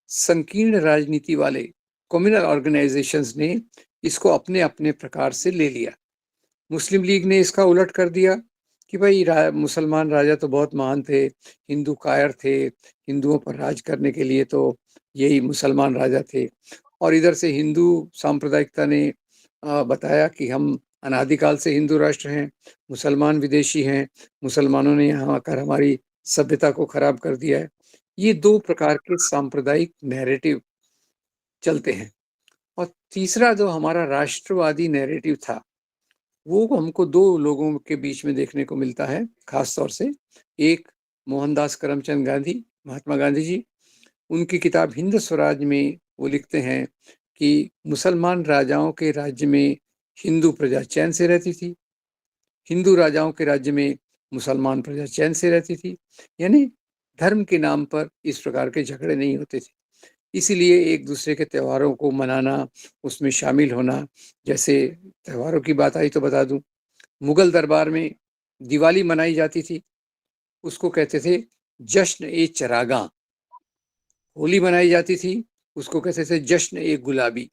संकीर्ण राजनीति वाले कम्युनल ऑर्गेनाइजेशंस ने इसको अपने-अपने प्रकार से ले लिया। मुस्लिम लीग ने इसका उलट कर दिया कि भाई मुसलमान राजा तो बहुत महान थे, हिंदू कायर थे, हिंदुओं पर राज करने के लिए तो यही मुसलमान राजा थे। और इधर से हिंदू सांप्रदायिकता ने बताया कि हम अनादिकाल से हिंदू राष्ट्र हैं, मुसलमान विदेशी हैं, मुसलमानों ने यहाँ आकर हमारी सभ्यता को खराब कर दिया है। ये 2 प्रकार के सांप्रदायिक नैरेटिव चलते हैं। और तीसरा जो हमारा राष्ट्रवादी नैरेटिव था, वो हमको 2 लोगों के बीच में देखने को मिलता है, खास तौर से। एक मोहनदास करमचंद गांधी, महात्मा गांधी जी, उनकी किताब हिंद स्वराज में वो लिखते हैं कि मुसलमान राजाओं के राज्य में हिंदू प्रजा चैन से रहती थी, हिंदू राजाओं के राज्य में मुसलमान प्रजा चैन से रहती थी। यानी धर्म के नाम पर इस प्रकार के झगड़े नहीं होते थे। इसीलिए एक दूसरे के त्योहारों को मनाना, उसमें शामिल होना, जैसे त्योहारों की बात आई तो बता दूं, मुगल दरबार में दिवाली मनाई जाती थी, उसको कहते थे जश्न ए चरागां। होली मनाई जाती थी, उसको कहते थे जश्न ए गुलाबी।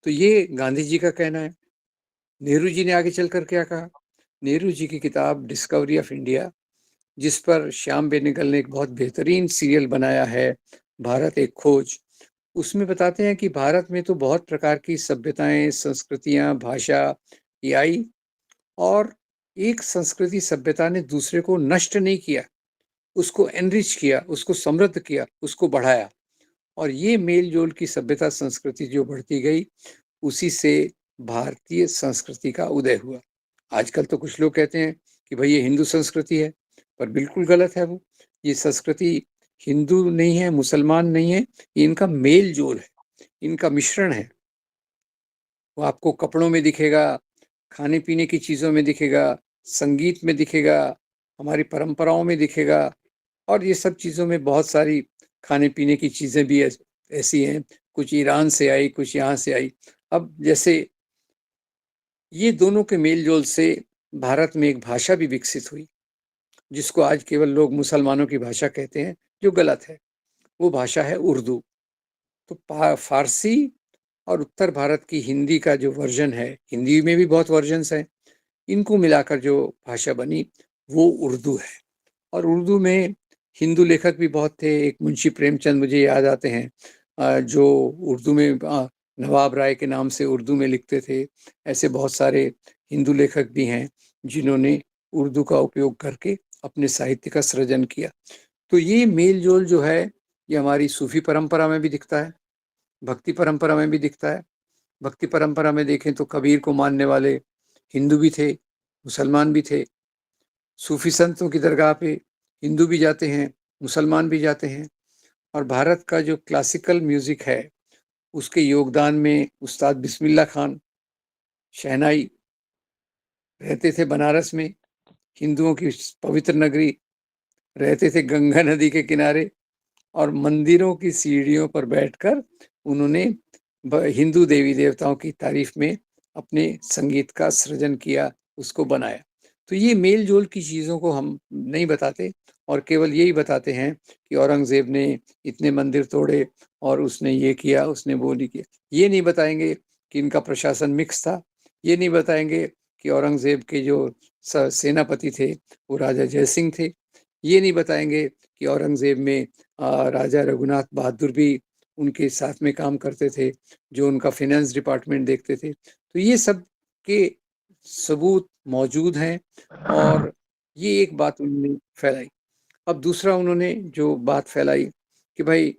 तो ये गांधी जी का कहना है। नेहरू जी ने आगे चलकर क्या कहा? नेहरू जी की किताब डिस्कवरी ऑफ इंडिया, जिस पर श्याम बेनेगल ने एक बहुत बेहतरीन सीरियल बनाया है, भारत एक खोज, उसमें बताते हैं कि भारत में तो बहुत प्रकार की सभ्यताएं, संस्कृतियां, भाषा ये आई और एक संस्कृति सभ्यता ने दूसरे को नष्ट नहीं किया, उसको एनरिच किया, उसको समृद्ध किया, उसको बढ़ाया। और ये मेल जोल की सभ्यता संस्कृति जो बढ़ती गई, उसी से भारतीय संस्कृति का उदय हुआ। आजकल तो कुछ लोग कहते हैं कि भाई ये हिंदू संस्कृति है, पर बिल्कुल गलत है वो। ये संस्कृति हिंदू नहीं है, मुसलमान नहीं है, ये इनका मेल जोल है, इनका मिश्रण है। वो आपको कपड़ों में दिखेगा, खाने पीने की चीज़ों में दिखेगा, संगीत में दिखेगा, हमारी परंपराओं में दिखेगा और ये सब चीज़ों में बहुत सारी खाने पीने की चीज़ें भी ऐसी हैं, कुछ ईरान से आई, कुछ यहाँ से आई। अब जैसे ये दोनों के मेल जोल से भारत में एक भाषा भी विकसित हुई, जिसको आज केवल लोग मुसलमानों की भाषा कहते हैं, जो गलत है। वो भाषा है उर्दू। तो फारसी और उत्तर भारत की हिंदी का जो वर्जन है, हिंदी में भी बहुत वर्जन्स हैं, इनको मिलाकर जो भाषा बनी वो उर्दू है। और उर्दू में हिंदू लेखक भी बहुत थे। एक मुंशी प्रेमचंद मुझे याद आते हैं, जो उर्दू में नवाब राय के नाम से उर्दू में लिखते थे। ऐसे बहुत सारे हिंदू लेखक भी हैं जिन्होंने उर्दू का उपयोग करके अपने साहित्य का सृजन किया। तो ये मेल जोल जो है, ये हमारी सूफी परंपरा में भी दिखता है, भक्ति परंपरा में भी दिखता है। भक्ति परंपरा में देखें तो कबीर को मानने वाले हिंदू भी थे, मुसलमान भी थे। सूफी संतों की दरगाह पे हिंदू भी जाते हैं, मुसलमान भी जाते हैं। और भारत का जो क्लासिकल म्यूजिक है, उसके योगदान में उस्ताद बिस्मिल्लाह खान शहनाई रहते थे बनारस में, हिंदुओं की पवित्र नगरी, रहते थे गंगा नदी के किनारे और मंदिरों की सीढ़ियों पर बैठकर उन्होंने हिंदू देवी देवताओं की तारीफ में अपने संगीत का सृजन किया, उसको बनाया। तो ये मेल जोल की चीज़ों को हम नहीं बताते और केवल यही बताते हैं कि औरंगज़ेब ने इतने मंदिर तोड़े और उसने ये किया, उसने वो नहीं किया। ये नहीं बताएंगे कि इनका प्रशासन मिक्स था। ये नहीं बताएंगे कि औरंगज़ेब के जो सेनापति थे वो राजा जयसिंह थे। ये नहीं बताएंगे कि औरंगज़ेब में राजा रघुनाथ बहादुर भी उनके साथ में काम करते थे, जो उनका फाइनेंस डिपार्टमेंट देखते थे। तो ये सब के सबूत मौजूद हैं और ये एक बात उन्होंने फैलाई। अब दूसरा उन्होंने जो बात फैलाई कि भाई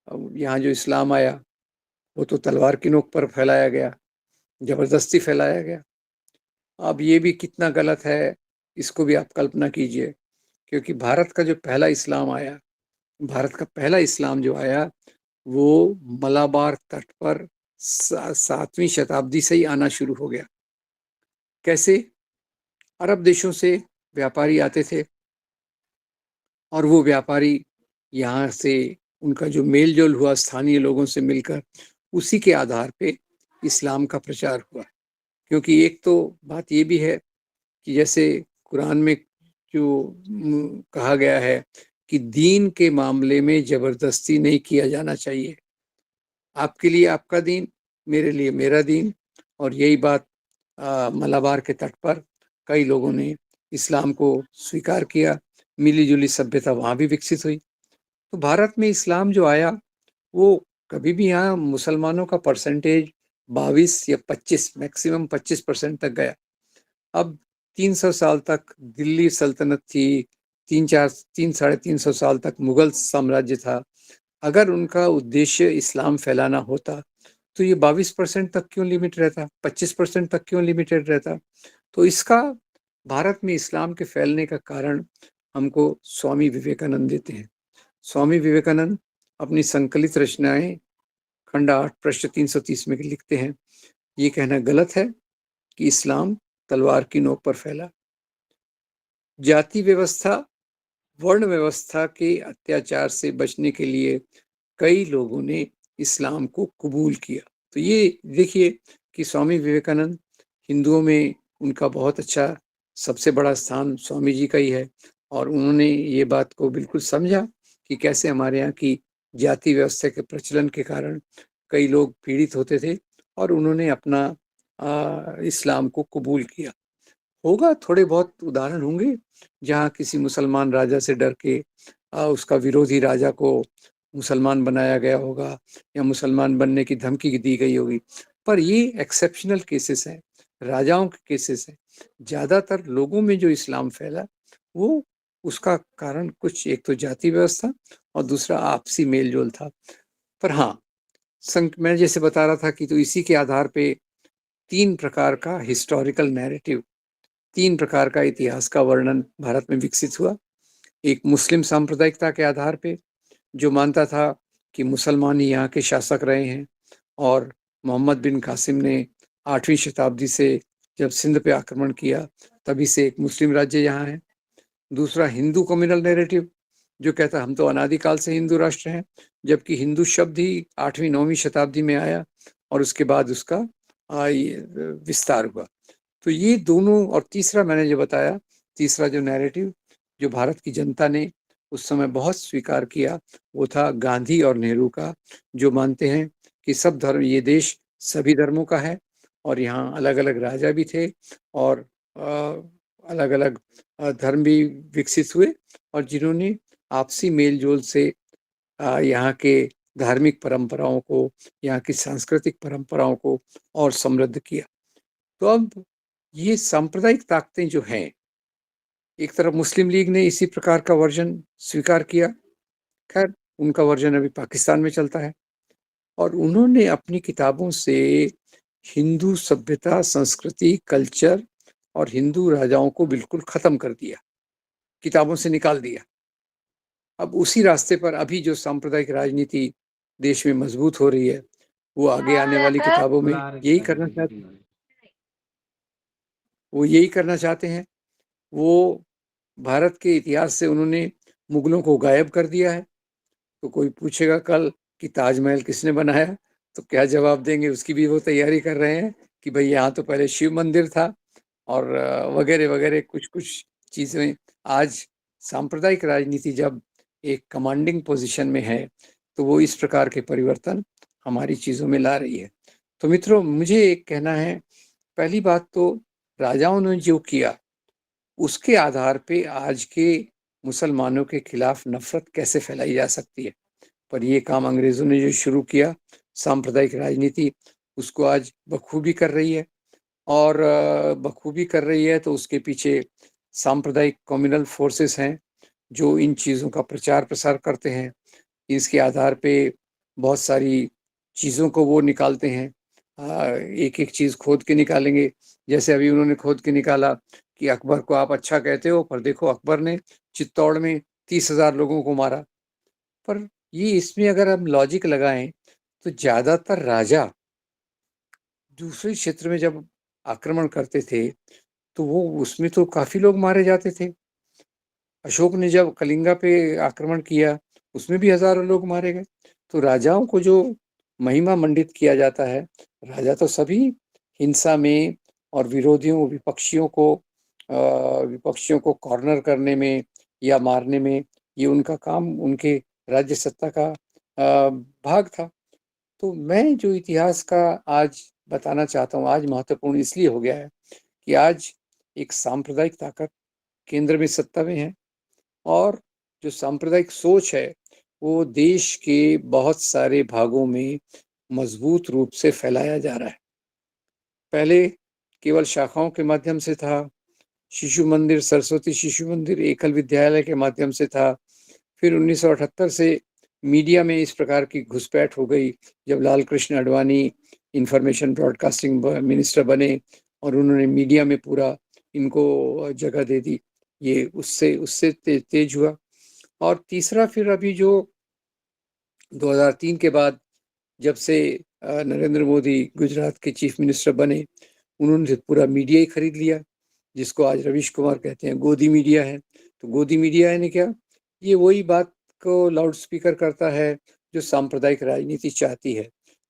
यहाँ जो इस्लाम आया, वो तो तलवार की नोक पर फैलाया गया, ज़बरदस्ती फैलाया गया। अब ये भी कितना गलत है, इसको भी आप कल्पना कीजिए, क्योंकि भारत का जो पहला इस्लाम आया, भारत का पहला इस्लाम जो आया, वो मलाबार तट पर 7वीं शताब्दी से ही आना शुरू हो गया। कैसे? अरब देशों से व्यापारी आते थे और वो व्यापारी यहाँ से, उनका जो मेल जोल हुआ स्थानीय लोगों से मिलकर, उसी के आधार पे इस्लाम का प्रचार हुआ। क्योंकि एक तो बात ये भी है कि जैसे कुरान में जो कहा गया है कि दीन के मामले में जबरदस्ती नहीं किया जाना चाहिए, आपके लिए आपका दीन, मेरे लिए मेरा दीन। और यही बात मलाबार के तट पर कई लोगों ने इस्लाम को स्वीकार किया, मिली जुली सभ्यता वहाँ भी विकसित हुई। तो भारत में इस्लाम जो आया, वो कभी भी यहाँ मुसलमानों का परसेंटेज 22 या 25, मैक्सिमम 25% तक गया। अब 300 साल तक दिल्ली सल्तनत थी, 3-3.5 साल तक मुगल साम्राज्य था। अगर उनका उद्देश्य इस्लाम फैलाना होता तो ये 22% तक क्यों लिमिट रहता, 25% तक क्यों लिमिटेड रहता? तो इसका भारत में इस्लाम के फैलने का कारण हमको स्वामी विवेकानंद देते हैं। स्वामी विवेकानंद अपनी संकलित रचनाएं खंड 8 पृष्ठ 330 में लिखते हैं, ये कहना गलत है कि इस्लाम तलवार की नोक पर फैला। जाति व्यवस्था, वर्ण व्यवस्था के अत्याचार से बचने के लिए कई लोगों ने इस्लाम को कबूल किया। तो ये देखिए कि स्वामी विवेकानंद, हिंदुओं में उनका बहुत अच्छा सबसे बड़ा स्थान स्वामी जी का ही है, और उन्होंने ये बात को बिल्कुल समझा कि कैसे हमारे यहाँ की जाति व्यवस्था के प्रचलन के कारण कई लोग पीड़ित होते थे, और उन्होंने अपना इस्लाम को कबूल किया। होगा, थोड़े बहुत उदाहरण होंगे जहाँ किसी मुसलमान राजा से डर के उसका विरोधी राजा को मुसलमान बनाया गया होगा या मुसलमान बनने की धमकी दी गई होगी, पर ये एक्सेप्शनल केसेस हैं, राजाओं के केसेस हैं। ज़्यादातर लोगों में जो इस्लाम फैला, वो उसका कारण कुछ, एक तो जाति व्यवस्था और दूसरा आपसी मेल जोल था। पर हाँ, मैं जैसे बता रहा था कि तो इसी के आधार पे 3 प्रकार का हिस्टोरिकल नैरेटिव, 3 प्रकार का इतिहास का वर्णन भारत में विकसित हुआ। एक मुस्लिम सांप्रदायिकता के आधार पे, जो मानता था कि मुसलमान ही यहाँ के शासक रहे हैं, और मोहम्मद बिन कासिम ने 8वीं शताब्दी से जब सिंध पे आक्रमण किया, तभी से एक मुस्लिम राज्य यहाँ है। दूसरा हिंदू कम्युनल नैरेटिव, जो कहता हम तो अनादिकाल से हिंदू राष्ट्र हैं, जबकि हिंदू शब्द ही 8वीं-9वीं शताब्दी में आया और उसके बाद उसका विस्तार हुआ। तो ये दोनों, और तीसरा मैंने जो बताया, तीसरा जो नैरेटिव जो भारत की जनता ने उस समय बहुत स्वीकार किया, वो था गांधी और नेहरू का, जो मानते हैं कि सब धर्म, ये देश सभी धर्मों का है, और यहाँ अलग-अलग राजा भी थे, और अलग-अलग धर्म भी विकसित हुए, और जिन्होंने आपसी मेल-जोल से यहाँ के धार्मिक परंपराओं को, यहाँ की सांस्कृतिक परंपराओं को और समृद्ध किया। तो अब ये सांप्रदायिक ताकतें जो हैं, एक तरफ मुस्लिम लीग ने इसी प्रकार का वर्जन स्वीकार किया, खैर उनका वर्जन अभी पाकिस्तान में चलता है, और उन्होंने अपनी किताबों से हिंदू सभ्यता, संस्कृति, कल्चर और हिंदू राजाओं को बिल्कुल खत्म कर दिया, किताबों से निकाल दिया। अब उसी रास्ते पर अभी जो सांप्रदायिक राजनीति देश में मजबूत हो रही है, वो आगे आने वाली किताबों में यही करना चाहते हैं, वो यही करना चाहते हैं। वो भारत के इतिहास से उन्होंने मुगलों को गायब कर दिया है। तो कोई पूछेगा कल कि ताजमहल किसने बनाया, तो क्या जवाब देंगे, उसकी भी वो तैयारी कर रहे हैं कि भाई यहाँ तो पहले शिव मंदिर था, और वगैरह वगैरह कुछ कुछ चीज़ें। आज सांप्रदायिक राजनीति जब एक कमांडिंग पोजीशन में है, तो वो इस प्रकार के परिवर्तन हमारी चीज़ों में ला रही है। तो मित्रों, मुझे एक कहना है, पहली बात तो राजाओं ने जो किया, उसके आधार पे आज के मुसलमानों के खिलाफ नफरत कैसे फैलाई जा सकती है। पर ये काम अंग्रेजों ने जो शुरू किया, सांप्रदायिक राजनीति, उसको आज बखूबी कर रही है, और बखूबी कर रही है तो उसके पीछे सांप्रदायिक कम्युनल फोर्सेस हैं, जो इन चीज़ों का प्रचार प्रसार करते हैं। इसके आधार पे बहुत सारी चीज़ों को वो निकालते हैं, एक-एक चीज़ खोद के निकालेंगे। जैसे अभी उन्होंने खोद के निकाला कि अकबर को आप अच्छा कहते हो, पर देखो अकबर ने चित्तौड़ में 30,000 लोगों को मारा। पर ये इसमें अगर हम लॉजिक लगाएँ, तो ज़्यादातर राजा दूसरे क्षेत्र में जब आक्रमण करते थे, तो वो उसमें तो काफ़ी लोग मारे जाते थे। अशोक ने जब कलिंगा पे आक्रमण किया, उसमें भी हज़ारों लोग मारे गए। तो राजाओं को जो महिमा मंडित किया जाता है, राजा तो सभी हिंसा में और विरोधियों, विपक्षियों को कॉर्नर करने में या मारने में, ये उनका काम, उनके राज्य सत्ता का भाग था। तो मैं जो इतिहास का आज बताना चाहता हूँ, आज महत्वपूर्ण इसलिए हो गया है कि आज एक सांप्रदायिक ताकत केंद्र में सत्ता में है और जो सांप्रदायिक सोच है, वो देश के बहुत सारे भागों में मजबूत रूप से फैलाया जा रहा है। पहले केवल शाखाओं के माध्यम से था, शिशु मंदिर, सरस्वती शिशु मंदिर, एकल विद्यालय के माध्यम से था। फिर 1978 से मीडिया में इस प्रकार की घुसपैठ हो गई, जब Lal Krishna Advani information broadcasting minister बने और उन्होंने मीडिया में पूरा इनको जगह दे दी। ये उससे उससे तेज हुआ। और तीसरा फिर अभी जो 2003 के बाद जब से नरेंद्र मोदी गुजरात के चीफ मिनिस्टर बने, उन्होंने पूरा मीडिया ही खरीद लिया, जिसको आज रवीश कुमार कहते हैं गोदी मीडिया है। तो गोदी मीडिया है ने क्या, ये वही बात को लाउड स्पीकर करता है जो सांप्रदायिक राजनीति चाहती है,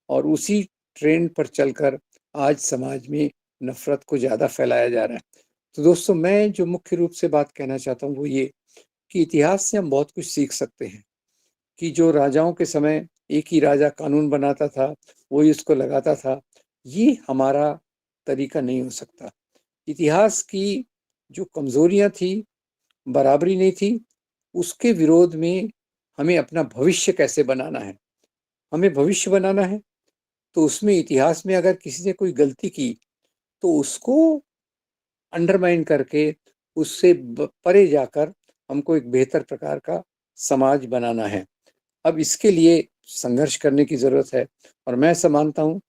और उसी ट्रेंड पर चलकर आज समाज में नफरत को ज़्यादा फैलाया जा रहा है। तो दोस्तों, मैं जो मुख्य रूप से बात कहना चाहता हूँ वो ये कि इतिहास से हम बहुत कुछ सीख सकते हैं कि जो राजाओं के समय एक ही राजा कानून बनाता था, वही उसको लगाता था, ये हमारा तरीका नहीं हो सकता। इतिहास की जो कमज़ोरियाँ थी, बराबरी नहीं थी, उसके विरोध में हमें अपना भविष्य कैसे बनाना है। हमें भविष्य बनाना है, तो उसमें इतिहास में अगर किसी ने कोई गलती की, तो उसको अंडरमाइन करके उससे परे जाकर हमको एक बेहतर प्रकार का समाज बनाना है। अब इसके लिए संघर्ष करने की ज़रूरत है, और मैं ऐसा मानता हूँ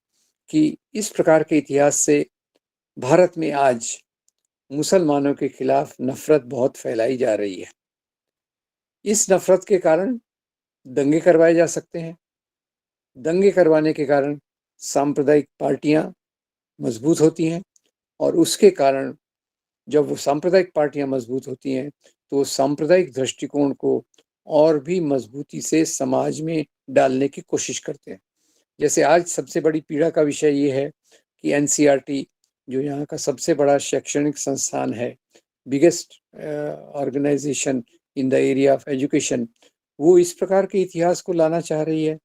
कि इस प्रकार के इतिहास से भारत में आज मुसलमानों के खिलाफ नफरत बहुत फैलाई जा रही है। इस नफरत के कारण दंगे करवाए जा सकते हैं। दंगे करवाने के कारण सांप्रदायिक पार्टियां मजबूत होती हैं, और उसके कारण जब वो सांप्रदायिक पार्टियां मजबूत होती हैं, तो सांप्रदायिक दृष्टिकोण को और भी मजबूती से समाज में डालने की कोशिश करते हैं। जैसे आज सबसे बड़ी पीड़ा का विषय ये है कि एनसीईआरटी, जो यहाँ का सबसे बड़ा शैक्षणिक संस्थान है, biggest organisation in the area of education, वो इस प्रकार के इतिहास को लाना चाह रही है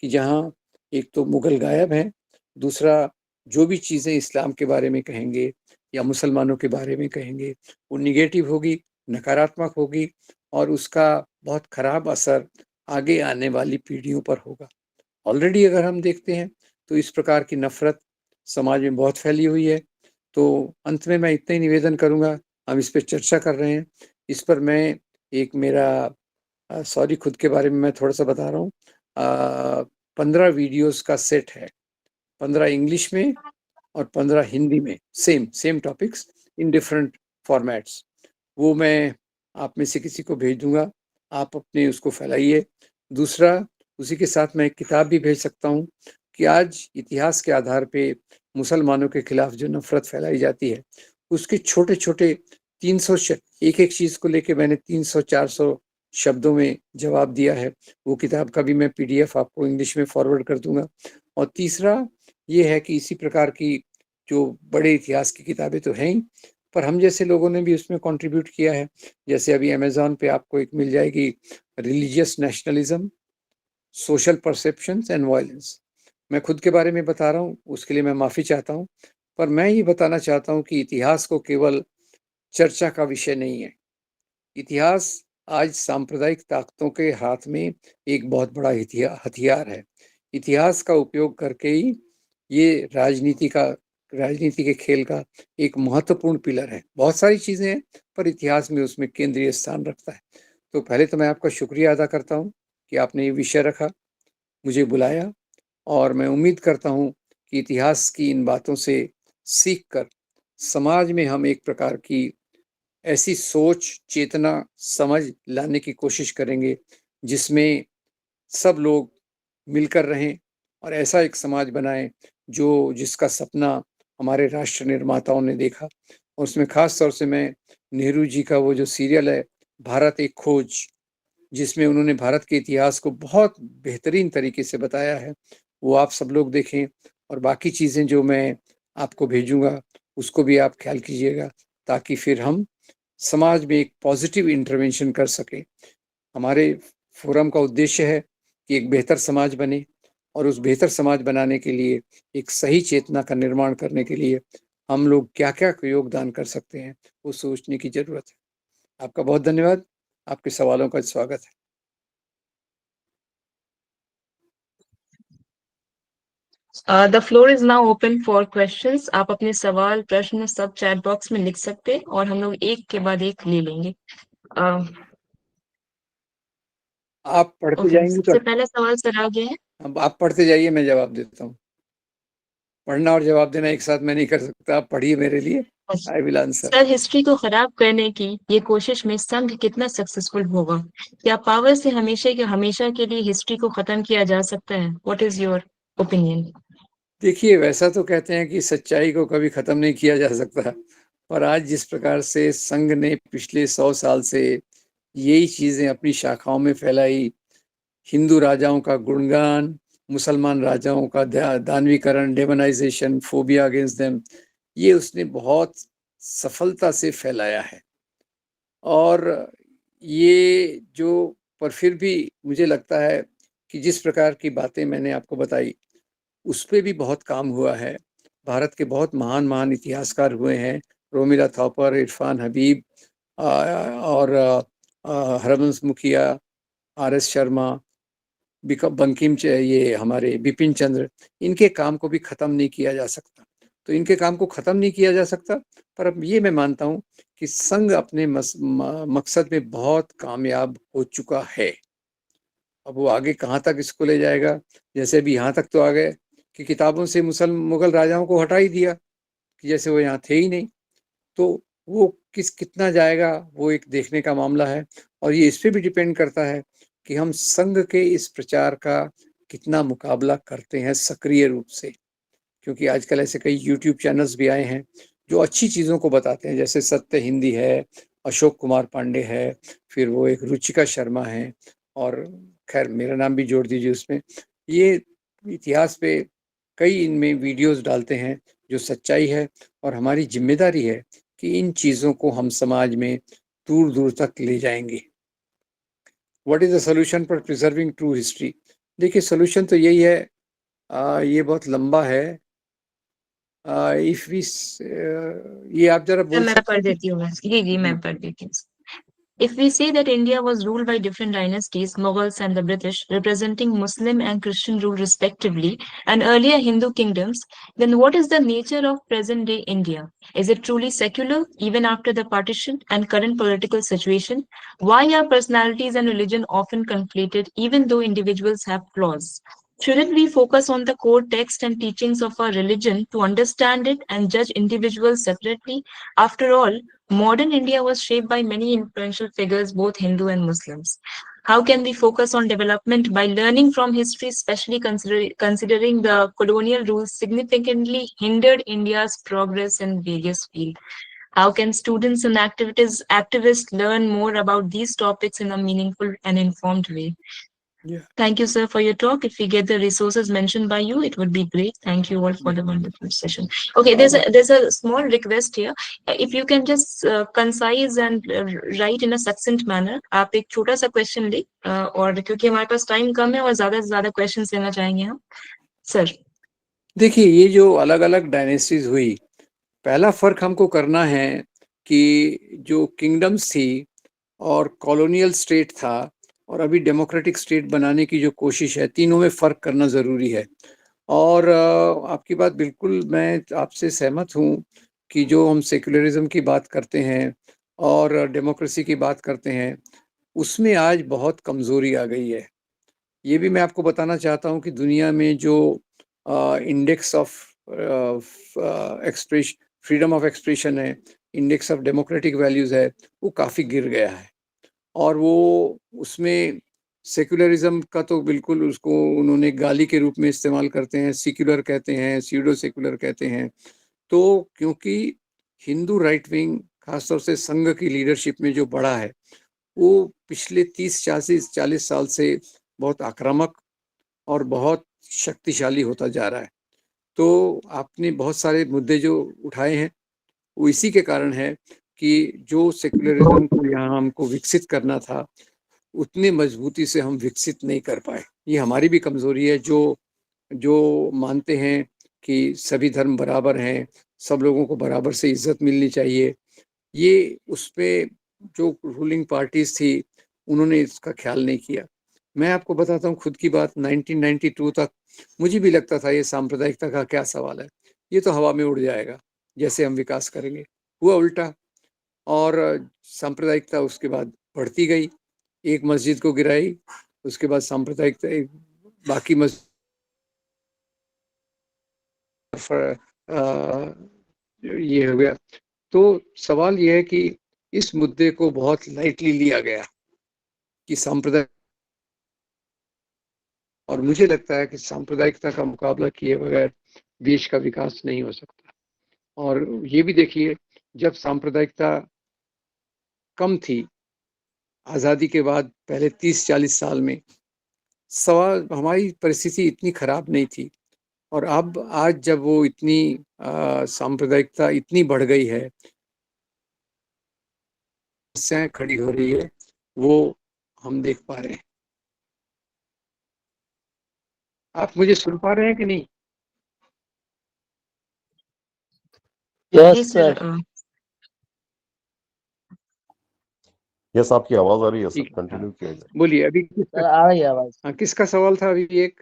कि जहाँ एक तो मुगल गायब हैं, दूसरा जो भी चीज़ें इस्लाम के बारे में कहेंगे या मुसलमानों के बारे में कहेंगे, वो निगेटिव होगी, नकारात्मक होगी, और उसका बहुत खराब असर आगे आने वाली पीढ़ियों पर होगा। ऑलरेडी अगर हम देखते हैं, तो इस प्रकार की नफरत समाज में बहुत फैली हुई है। तो अंत में मैं इतना ही निवेदन करूँगा, हम इस पे चर्चा कर रहे हैं, इस पर मैं एक मेरा सॉरी, खुद के बारे में मैं थोड़ा-सा बता रहा हूँ। 15 वीडियोज़ का सेट है, 15 इंग्लिश में और 15 हिंदी में, same same topics in different formats. वो मैं आप में से किसी को भेज दूँगा, आप अपने उसको फैलाइए। दूसरा, उसी के साथ मैं एक किताब भी भेज सकता हूँ कि आज इतिहास के आधार पे मुसलमानों के खिलाफ जो नफ़रत फैलाई जाती है, उसके छोटे-छोटे 300 एक-एक चीज़ को लेके मैंने 300-400 शब्दों में जवाब दिया है। वो किताब का भी मैं पीडीएफ आपको इंग्लिश में फॉरवर्ड कर दूँगा। और तीसरा ये है कि इसी प्रकार की जो बड़े इतिहास की किताबें तो हैं ही, पर हम जैसे लोगों ने भी उसमें कंट्रीब्यूट किया है। जैसे अभी अमेज़न पे आपको एक मिल जाएगी, religious nationalism, social perceptions and violence. मैं खुद के बारे में बता रहा हूँ, उसके लिए मैं माफ़ी चाहता हूँ। पर मैं ये बताना चाहता हूँ कि इतिहास को केवल चर्चा का विषय नहीं है। इतिहास आज सांप्रदायिक ताकतों के हाथ में एक बहुत बड़ा हथियार है। इतिहास का उपयोग करके ही ये राजनीति के खेल का एक महत्वपूर्ण पिलर है। बहुत सारी चीज़ें हैं, पर इतिहास में उसमें केंद्रीय स्थान रखता है। तो पहले तो मैं आपका शुक्रिया अदा करता हूँ कि आपने ये विषय रखा, मुझे बुलाया, और मैं उम्मीद करता हूँ कि इतिहास की इन बातों से सीख कर समाज में हम एक प्रकार की ऐसी सोच, चेतना, समझ लाने की कोशिश करेंगे जिसमें सब लोग मिलकर रहें और ऐसा एक समाज बनाएं जो जिसका सपना हमारे राष्ट्र निर्माताओं ने देखा। और उसमें खास तौर से मैं नेहरू जी का वो जो सीरियल है भारत एक खोज, जिसमें उन्होंने भारत के इतिहास को बहुत बेहतरीन तरीके से बताया है, वो आप सब लोग देखें। और बाकी चीज़ें जो मैं आपको भेजूंगा उसको भी आप ख्याल कीजिएगा, ताकि फिर हम समाज में एक पॉजिटिव इंटरवेंशन कर सकें। हमारे फोरम का उद्देश्य है कि एक बेहतर समाज बने, और उस बेहतर समाज बनाने के लिए एक सही चेतना का निर्माण करने के लिए हम लोग क्या क्या योगदान कर सकते हैं वो सोचने की जरूरत है। आपका बहुत धन्यवाद। आपके सवालों का स्वागत है। The floor is now open for questions. आप अपने सवाल प्रश्न सब चैट बॉक्स में लिख सकते हैं और हम लोग एक के बाद एक ले लेंगे। आप पढ़ते ओके, जाएंगे तो सबसे पहला सवाल सर आ गया है। अब आप पढ़ते जाइए, मैं जवाब देता हूँ। पढ़ना और जवाब देना एक साथ मैं नहीं कर सकता, आप पढ़िए मेरे लिए। I will answer. Sir, history को खराब करने की ये कोशिश में संघ कितना सक्सेसफुल होगा? क्या पावर से हमेशा के लिए हिस्ट्री को खत्म किया जा सकता है? What is your opinion? देखिए, वैसा तो कहते हैं कि सच्चाई को कभी खत्म नहीं किया जा सकता, पर आज जिस प्रकार से संघ ने पिछले 100 साल से यही चीजें अपनी शाखाओं में फैलाई, हिंदू राजाओं का गुणगान, मुसलमान राजाओं का दानवीकरण, डेमोनाइजेशन, फोबिया अगेंस्ट देम, ये उसने बहुत सफलता से फैलाया है। और ये जो, पर फिर भी मुझे लगता है कि जिस प्रकार की बातें मैंने आपको बताई उस पे भी बहुत काम हुआ है। भारत के बहुत महान महान इतिहासकार हुए हैं, रोमिला थॉपर, इरफान हबीब, और हरबंस मुखिया, आर.एस. शर्मा, बंकिम ये हमारे बिपिन चंद्र, इनके काम को भी खत्म नहीं किया जा सकता। तो इनके काम को खत्म नहीं किया जा सकता, पर अब ये मैं मानता हूँ कि संघ अपने मकसद में बहुत कामयाब हो चुका है। अब वो आगे कहाँ तक इसको ले जाएगा, जैसे अभी यहाँ तक तो आ गए कि किताबों से मुगल राजाओं को हटा ही दिया कि जैसे वो यहाँ थे ही नहीं। तो वो कितना जाएगा वो एक देखने का मामला है। और ये इस पे भी डिपेंड करता है कि हम संघ के इस प्रचार का कितना मुकाबला करते हैं सक्रिय रूप से, क्योंकि आजकल ऐसे कई यूट्यूब चैनल्स भी आए हैं जो अच्छी चीज़ों को बताते हैं, जैसे सत्य हिंदी है, अशोक कुमार पांडे है, फिर वो एक रुचिका शर्मा है, और खैर मेरा नाम भी जोड़ दीजिए उसमें। ये इतिहास पे कई इनमें वीडियोस डालते हैं जो सच्चाई है, और हमारी जिम्मेदारी है कि इन चीज़ों को हम समाज में दूर दूर तक ले जाएंगे। What is the solution for preserving true history? देखिए, सोल्यूशन तो यही है, ये बहुत लंबा है। इफ वी ये आप जरा बोल मैं सकते पढ़ हैं? देती हूँ। जी जी, जी। मैं पढ़ देती हूँ। If we say that India was ruled by different dynasties, Mughals and the British, representing Muslim and Christian rule respectively, and earlier Hindu kingdoms, then what is the nature of present day India? Is it truly secular, even after the partition and current political situation? Why are personalities and religion often conflated, even though individuals have flaws? Shouldn't we focus on the core text and teachings of our religion to understand it and judge individuals separately? After all, modern India was shaped by many influential figures, both Hindu and Muslims. How can we focus on development by learning from history, especially considering the colonial rules significantly hindered India's progress in various fields? How can students and activists learn more about these topics in a meaningful and informed way? Yeah, Thank you, sir, for your talk. If we get the resources mentioned by you, it would be great. Thank you all for yeah. the wonderful session. Okay, there's a small request here. If you can just concise and write in a succinct manner. आप एक छोटा सा question ले, और क्योंकि हमारे पास time कम है और ज्यादा से ज्यादा क्वेश्चन लेना चाहेंगे हम, सर। देखिए, ये जो अलग अलग डायनेस्टीज हुई, पहला फर्क हमको करना है कि जो किंगडम्स थी और कॉलोनियल स्टेट था और अभी डेमोक्रेटिक स्टेट बनाने की जो कोशिश है, तीनों में फर्क करना जरूरी है। और आपकी बात बिल्कुल मैं आपसे सहमत हूँ कि जो हम सेक्युलरिज्म की बात करते हैं और डेमोक्रेसी की बात करते हैं, उसमें आज बहुत कमजोरी आ गई है। ये भी मैं आपको बताना चाहता हूँ कि दुनिया में जो index of expression, freedom of expression है, इंडेक्स ऑफ डेमोक्रेटिक वैल्यूज है, वो काफ़ी गिर गया है। और वो उसमें सेक्युलरिज्म का तो बिल्कुल उसको उन्होंने गाली के रूप में इस्तेमाल करते हैं, सेक्युलर कहते हैं, स्यूडो सेक्युलर कहते हैं। तो क्योंकि हिंदू राइट विंग खासतौर से संघ की लीडरशिप में जो बढ़ा है, वो पिछले 30-40 साल से बहुत आक्रामक और बहुत शक्तिशाली होता जा रहा है। तो आपने बहुत सारे मुद्दे जो उठाए हैं, वो इसी के कारण है कि जो सेक्युलरिज्म को यहाँ हमको विकसित करना था, उतनी मजबूती से हम विकसित नहीं कर पाए। ये हमारी भी कमजोरी है, जो जो मानते हैं कि सभी धर्म बराबर हैं, सब लोगों को बराबर से इज्जत मिलनी चाहिए। ये उस पे जो रूलिंग पार्टीज थी, उन्होंने इसका ख्याल नहीं किया। मैं आपको बताता हूँ खुद की बात, 1992 तक मुझे भी लगता था ये सांप्रदायिकता का क्या सवाल है, ये तो हवा में उड़ जाएगा जैसे हम विकास करेंगे। हुआ उल्टा, और सांप्रदायिकता उसके बाद बढ़ती गई, एक मस्जिद को गिराई, उसके बाद सांप्रदायिकता बाकी मस्जिद ये हो गया। तो सवाल ये है कि इस मुद्दे को बहुत लाइटली लिया गया कि सांप्रदायिक, और मुझे लगता है कि सांप्रदायिकता का मुकाबला किए बगैर देश का विकास नहीं हो सकता। और ये भी देखिए, जब सांप्रदायिकता कम थी आज़ादी के बाद पहले 30-40 साल में, सवाल हमारी परिस्थिति इतनी खराब नहीं थी। और अब आज जब वो इतनी सांप्रदायिकता इतनी बढ़ गई है, समस्याएं खड़ी हो रही है, वो हम देख पा रहे हैं। आप मुझे सुन पा रहे हैं कि नहीं? जी सर। यस, आपकी आवाज आ रही है सर, ठीक है, कंटिन्यू किया जाए। बोलिए अभी किसका, आ रही है आवाज? हाँ, किसका सवाल था अभी? एक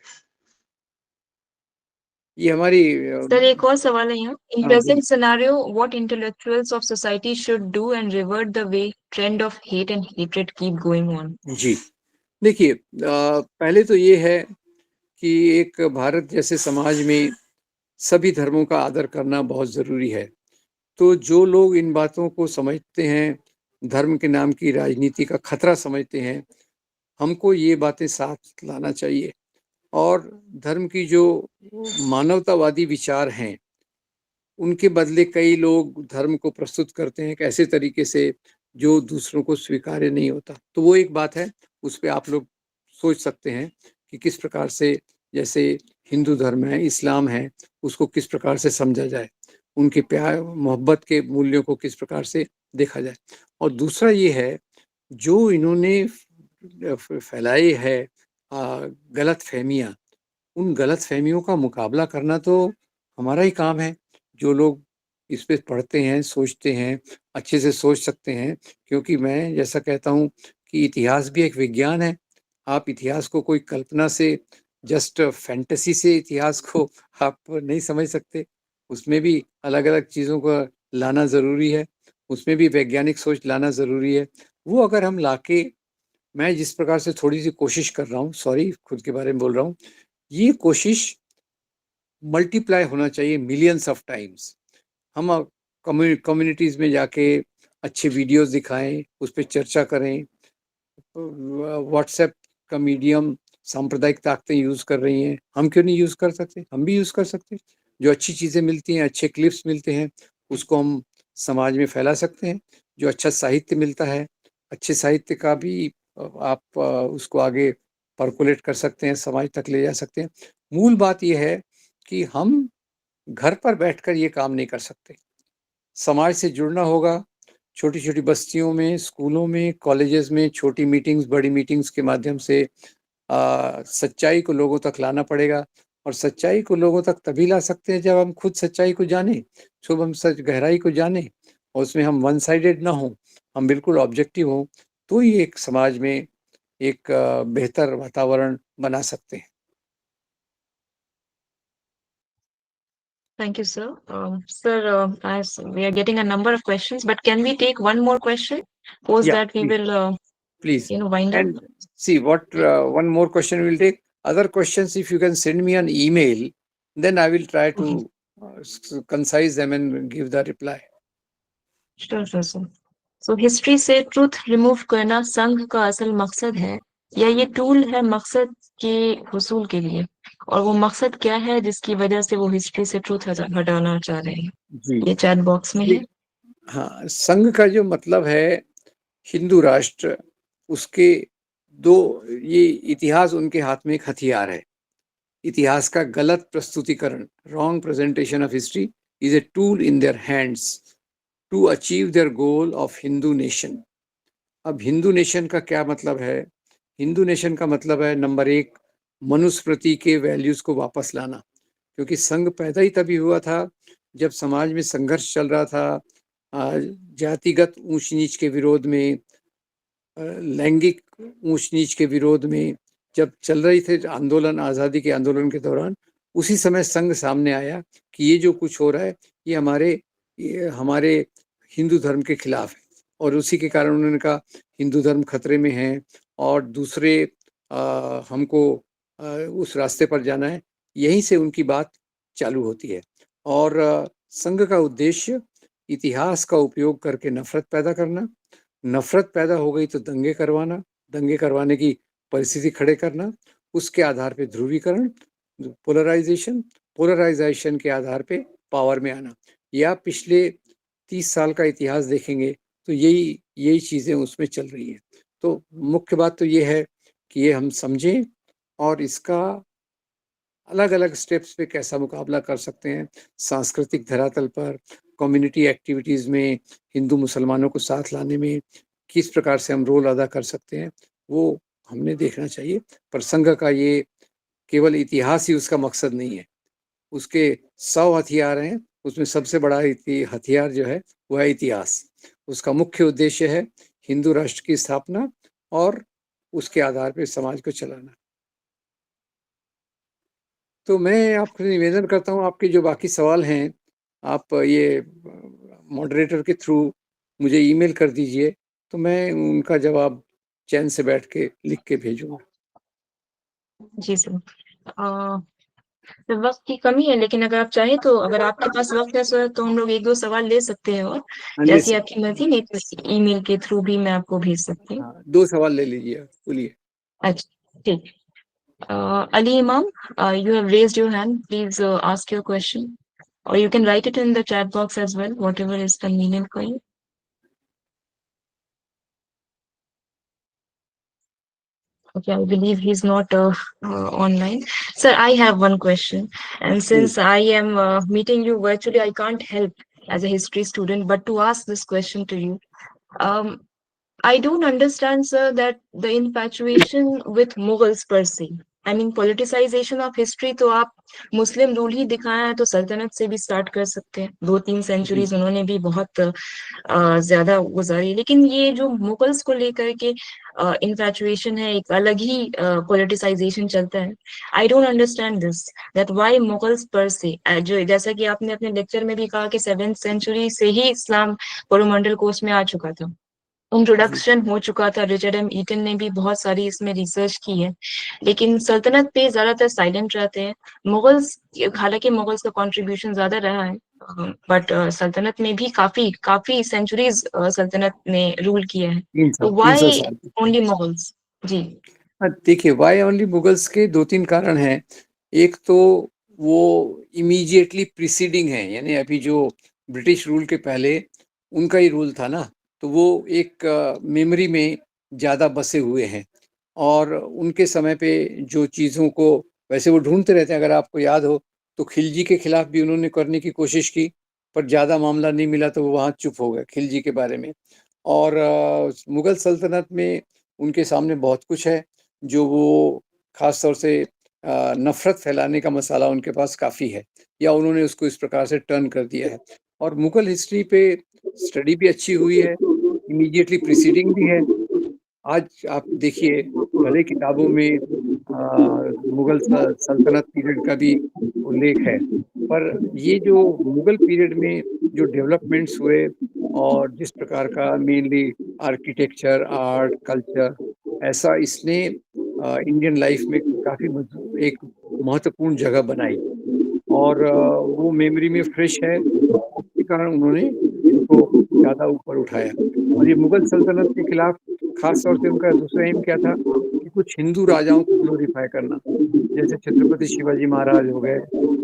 ये हमारी सर एक और सवाल है यहाँ। इन हाँ, present scenario what intellectuals of society should do and revert the way trend of hate and hatred keep going on? जी, देखिए, पहले तो ये है कि एक भारत जैसे समाज में सभी धर्मों का आदर करना बहुत जरूरी है। तो जो लोग इन बातों को समझते हैं, धर्म के नाम की राजनीति का खतरा समझते हैं, हमको ये बातें साथ लाना चाहिए। और धर्म की जो मानवतावादी विचार हैं, उनके बदले कई लोग धर्म को प्रस्तुत करते हैं एक ऐसे तरीके से जो दूसरों को स्वीकार्य नहीं होता। तो वो एक बात है, उस पर आप लोग सोच सकते हैं कि किस प्रकार से, जैसे हिंदू धर्म है, इस्लाम है, उसको किस प्रकार से समझा जाए, उनके प्यार मोहब्बत के मूल्यों को किस प्रकार से देखा जाए। और दूसरा ये है, जो इन्होंने फैलाई है गलत फहमियाँ, उन गलत फहमियों का मुकाबला करना तो हमारा ही काम है। जो लोग इस पे पढ़ते हैं, सोचते हैं, अच्छे से सोच सकते हैं, क्योंकि मैं जैसा कहता हूँ कि इतिहास भी एक विज्ञान है। आप इतिहास को कोई कल्पना से, जस्ट फैंटेसी से इतिहास को आप नहीं समझ सकते। उसमें भी अलग अलग चीज़ों को लाना ज़रूरी है, उसमें भी वैज्ञानिक सोच लाना ज़रूरी है। वो अगर हम लाके, मैं जिस प्रकार से थोड़ी सी कोशिश कर रहा हूँ, सॉरी खुद के बारे में बोल रहा हूँ, ये कोशिश मल्टीप्लाई होना चाहिए मिलियंस ऑफ टाइम्स। हम कम्युनिटीज़ में जाके अच्छे वीडियोस दिखाएं, उस पर चर्चा करें। व्हाट्सएप का मीडियम सांप्रदायिक ताकतें यूज़ कर रही हैं, हम क्यों नहीं यूज़ कर सकते? हम भी यूज़ कर सकते हैं। जो अच्छी चीज़ें मिलती हैं, अच्छे क्लिप्स मिलते हैं, उसको हम समाज में फैला सकते हैं। जो अच्छा साहित्य मिलता है, अच्छे साहित्य का भी आप उसको आगे परकोलेट कर सकते हैं, समाज तक ले जा सकते हैं। मूल बात यह है कि हम घर पर बैठकर ये काम नहीं कर सकते, समाज से जुड़ना होगा। छोटी-छोटी बस्तियों में, स्कूलों में, कॉलेजेस में छोटी मीटिंग्स, बड़ी मीटिंग्स के माध्यम से सच्चाई को लोगों तक लाना पड़ेगा। और सच्चाई को लोगों तक तभी ला सकते हैं जब हम खुद सच्चाई को जानें, जब हम सच गहराई को जानें, और उसमें हम वन साइडेड ना हों, हम बिल्कुल ऑब्जेक्टिव हों, तो ही एक समाज में एक बेहतर वातावरण बना सकते हैं। Thank you, sir. Sir, as we are getting a number of questions, but can we take one more question? Post Yeah, that we please. will, Please. wind up. And see what one more question we'll take. Other questions, if you can send me an email, then I will try to Okay. concise them and give the reply. Sure, sure, sir. So history से truth remove करना संघ का असल मकसद है या ये tool है मकसद के हुसूल के लिए, और वो मकसद क्या है जिसकी वजह से वो हिस्ट्री से ट्रुथ हटाना चाह रहे हैं? जी ये चैट बॉक्स में है। हाँ, संघ का जो मतलब है हिंदू राष्ट्र, उसके दो, ये इतिहास उनके हाथ में एक हथियार है। इतिहास का गलत प्रस्तुतिकरण, wrong presentation of history is a tool in their hands to achieve their goal of Hindu nation. अब हिंदू नेशन का क्या मतलब है? हिंदू नेशन का मतलब है नंबर एक, मनुस्मृति के वैल्यूज को वापस लाना, क्योंकि संघ पैदा ही तभी हुआ था जब समाज में संघर्ष चल रहा था, जातिगत ऊंच नीच के विरोध में, लैंगिक ऊंच नीच के विरोध में जब चल रही थे आंदोलन, आज़ादी के आंदोलन के दौरान, उसी समय संघ सामने आया कि ये जो कुछ हो रहा है ये हमारे हिंदू धर्म के खिलाफ है, और उसी के कारण उन्होंने कहा हिंदू धर्म खतरे में है और दूसरे हमको उस रास्ते पर जाना है। यहीं से उनकी बात चालू होती है। और संघ का उद्देश्य इतिहास का उपयोग करके नफरत पैदा करना, नफरत पैदा हो गई तो दंगे करवाना, दंगे करवाने की परिस्थिति खड़े करना, उसके आधार पे ध्रुवीकरण, पोलराइजेशन, पोलराइजेशन के आधार पे पावर में आना। या पिछले 30 साल का इतिहास देखेंगे तो यही चीजें उसमें चल रही है। तो मुख्य बात तो ये है कि ये हम समझें और इसका अलग अलग स्टेप्स पे कैसा मुकाबला कर सकते हैं, सांस्कृतिक धरातल पर, कम्युनिटी एक्टिविटीज में, हिंदू मुसलमानों को साथ लाने में किस प्रकार से हम रोल अदा कर सकते हैं, वो हमने देखना चाहिए। पर संघ का ये केवल इतिहास ही उसका मकसद नहीं है, उसके 100 हथियार हैं, उसमें सबसे बड़ा हथियार जो है वह है इतिहास। उसका मुख्य उद्देश्य है हिंदू राष्ट्र की स्थापना और उसके आधार पर समाज को चलाना। तो मैं आपसे निवेदन करता हूँ, आपके जो बाकी सवाल हैं आप ये मॉडरेटर के थ्रू मुझे ईमेल कर दीजिए, तो मैं उनका जवाब चैन से बैठ के लिख के भेजूंगा। जी सर। वक्त की कमी है, लेकिन अगर आप चाहें तो, अगर आपके पास वक्त है सर, तो हम लोग एक दो सवाल ले सकते हैं, और जैसी आपकी मर्जी, नहीं तो ईमेल के थ्रू भी मैं आपको भेज सकती हूँ। 2 सवाल ले लीजिए, बोलिए। अच्छा, ठीक। Ali Imam, you have raised your hand. Please ask your question, or you can write it in the chat box as well, whatever is convenient for you. Okay, I believe he's not online. Sir, I have one question. And since I am meeting you virtually, I can't help as a history student, but to ask this question to you. Um, I don't understand, sir, that the infatuation with Mughals per se. I mean, politicization of history, तो आप मुस्लिम rule ही दिखाया है तो सल्तनत से भी start कर सकते हैं। 2-3 सेंचुरीज उन्होंने भी बहुत ज्यादा गुजारी, लेकिन ये जो मुगल्स को लेकर के इन्फैचुएशन है, एक अलग ही पॉलिटिसाइजेशन चलता है। I don't understand this, that why Mughals पर से, जो जैसा कि आपने अपने लेक्चर में भी कहा कि 7th सेंचुरी से ही इस्लाम कोरोमंडल कोर्स में आ चुका था, इंट्रोडक्शन हो चुका था। रिचर्ड एम ईटन ने भी बहुत सारी इसमें रिसर्च की है, लेकिन सल्तनत पे ज्यादातर साइलेंट रहते हैं। मुगल्स, हालांकि मुगल्स का कंट्रीब्यूशन ज्यादा रहा है, बट सल्तनत में भी काफी काफी सेंचुरीज सल्तनत ने रूल किया है, तो 300 व्हाई साल। Only Mughals? जी देखिए, वाई ओनली मुगल्स के 2-3 कारण हैं। एक तो वो इमीडिएटली प्रीसीडिंग है, यानी अभी जो ब्रिटिश रूल के पहले उनका ही रूल था ना, तो वो एक मेमोरी में ज़्यादा बसे हुए हैं, और उनके समय पे जो चीज़ों को वैसे वो ढूंढते रहते हैं। अगर आपको याद हो तो खिलजी के खिलाफ भी उन्होंने करने की कोशिश की, पर ज़्यादा मामला नहीं मिला तो वो वहाँ चुप हो गए खिलजी के बारे में। और मुगल सल्तनत में उनके सामने बहुत कुछ है जो वो खास तौर से नफरत फैलाने का मसाला उनके पास काफ़ी है, या उन्होंने उसको इस प्रकार से टर्न कर दिया है। और मुगल हिस्ट्री पे स्टडी भी अच्छी हुई है, इमीडिएटली प्रीसीडिंग भी है। आज आप देखिए, भले किताबों में मुगल सल्तनत पीरियड का भी उल्लेख है, पर ये जो मुगल पीरियड में जो डेवलपमेंट्स हुए और जिस प्रकार का मेनली आर्किटेक्चर, आर्ट, कल्चर, ऐसा इसने इंडियन लाइफ में काफ़ी एक महत्वपूर्ण जगह बनाई। और वो मेमोरी में फ्रेश है, इसके कारण उन्होंने इसको ज़्यादा ऊपर उठाया। और ये मुगल सल्तनत के खिलाफ खास तौर से उनका दूसरा एम क्या था कि कुछ हिंदू राजाओं को ग्लोरीफाई करना, जैसे छत्रपति शिवाजी महाराज हो गए,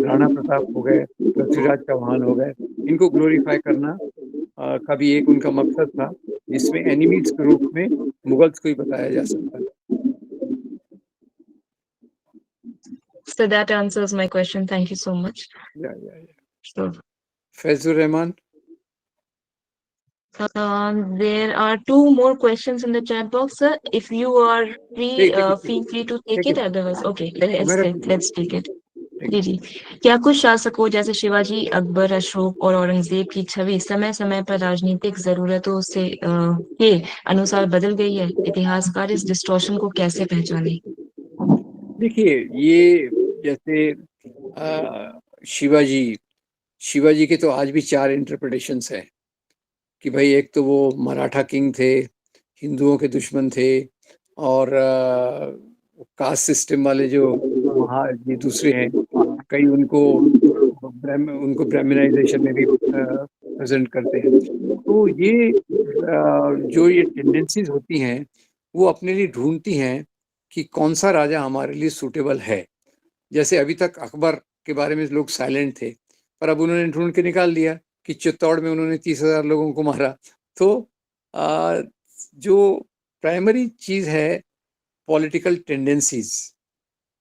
राणा प्रताप हो गए, पृथ्वीराज चौहान हो गए, इनको ग्लोरीफाई करना का भी एक उनका मकसद था, जिसमें एनिमीज के रूप में मुगल्स को ही बताया जा सकता है। So that answers my question. Thank you so much. या। Sure. Faizur Rahman. There are two more questions in the chat box, sir. If you are free, ठीक है, feel free to take ठीक it. है। Otherwise, okay, मेरा let's take it. ठीक जी जी। क्या कुछ शासकों जैसे शिवाजी, अकबर, अशोक और औरंगजेब की छवि समय समय पर राजनीतिक जरूरतों से के अनुसार बदल गई है? इतिहासकार इस डिस्टॉर्शन को कैसे पहचाने? देखिए, ये जैसे शिवाजी के तो आज भी 4 इंटरप्रिटेशंस हैं कि भाई एक तो वो मराठा किंग थे, हिंदुओं के दुश्मन थे, और कास्ट सिस्टम वाले जो ये दूसरे हैं, कई उनको ब्राह्मणाइजेशन में भी प्रेजेंट करते हैं। तो ये जो ये टेंडेंसीज होती हैं, वो अपने लिए ढूंढती हैं कि कौन सा राजा हमारे लिए सूटेबल है। जैसे अभी तक अकबर के बारे में लोग साइलेंट थे, पर अब उन्होंने ढूंढ के निकाल दिया कि चित्तौड़ में उन्होंने 30,000 लोगों को मारा। तो जो प्राइमरी चीज है, पॉलिटिकल टेंडेंसीज,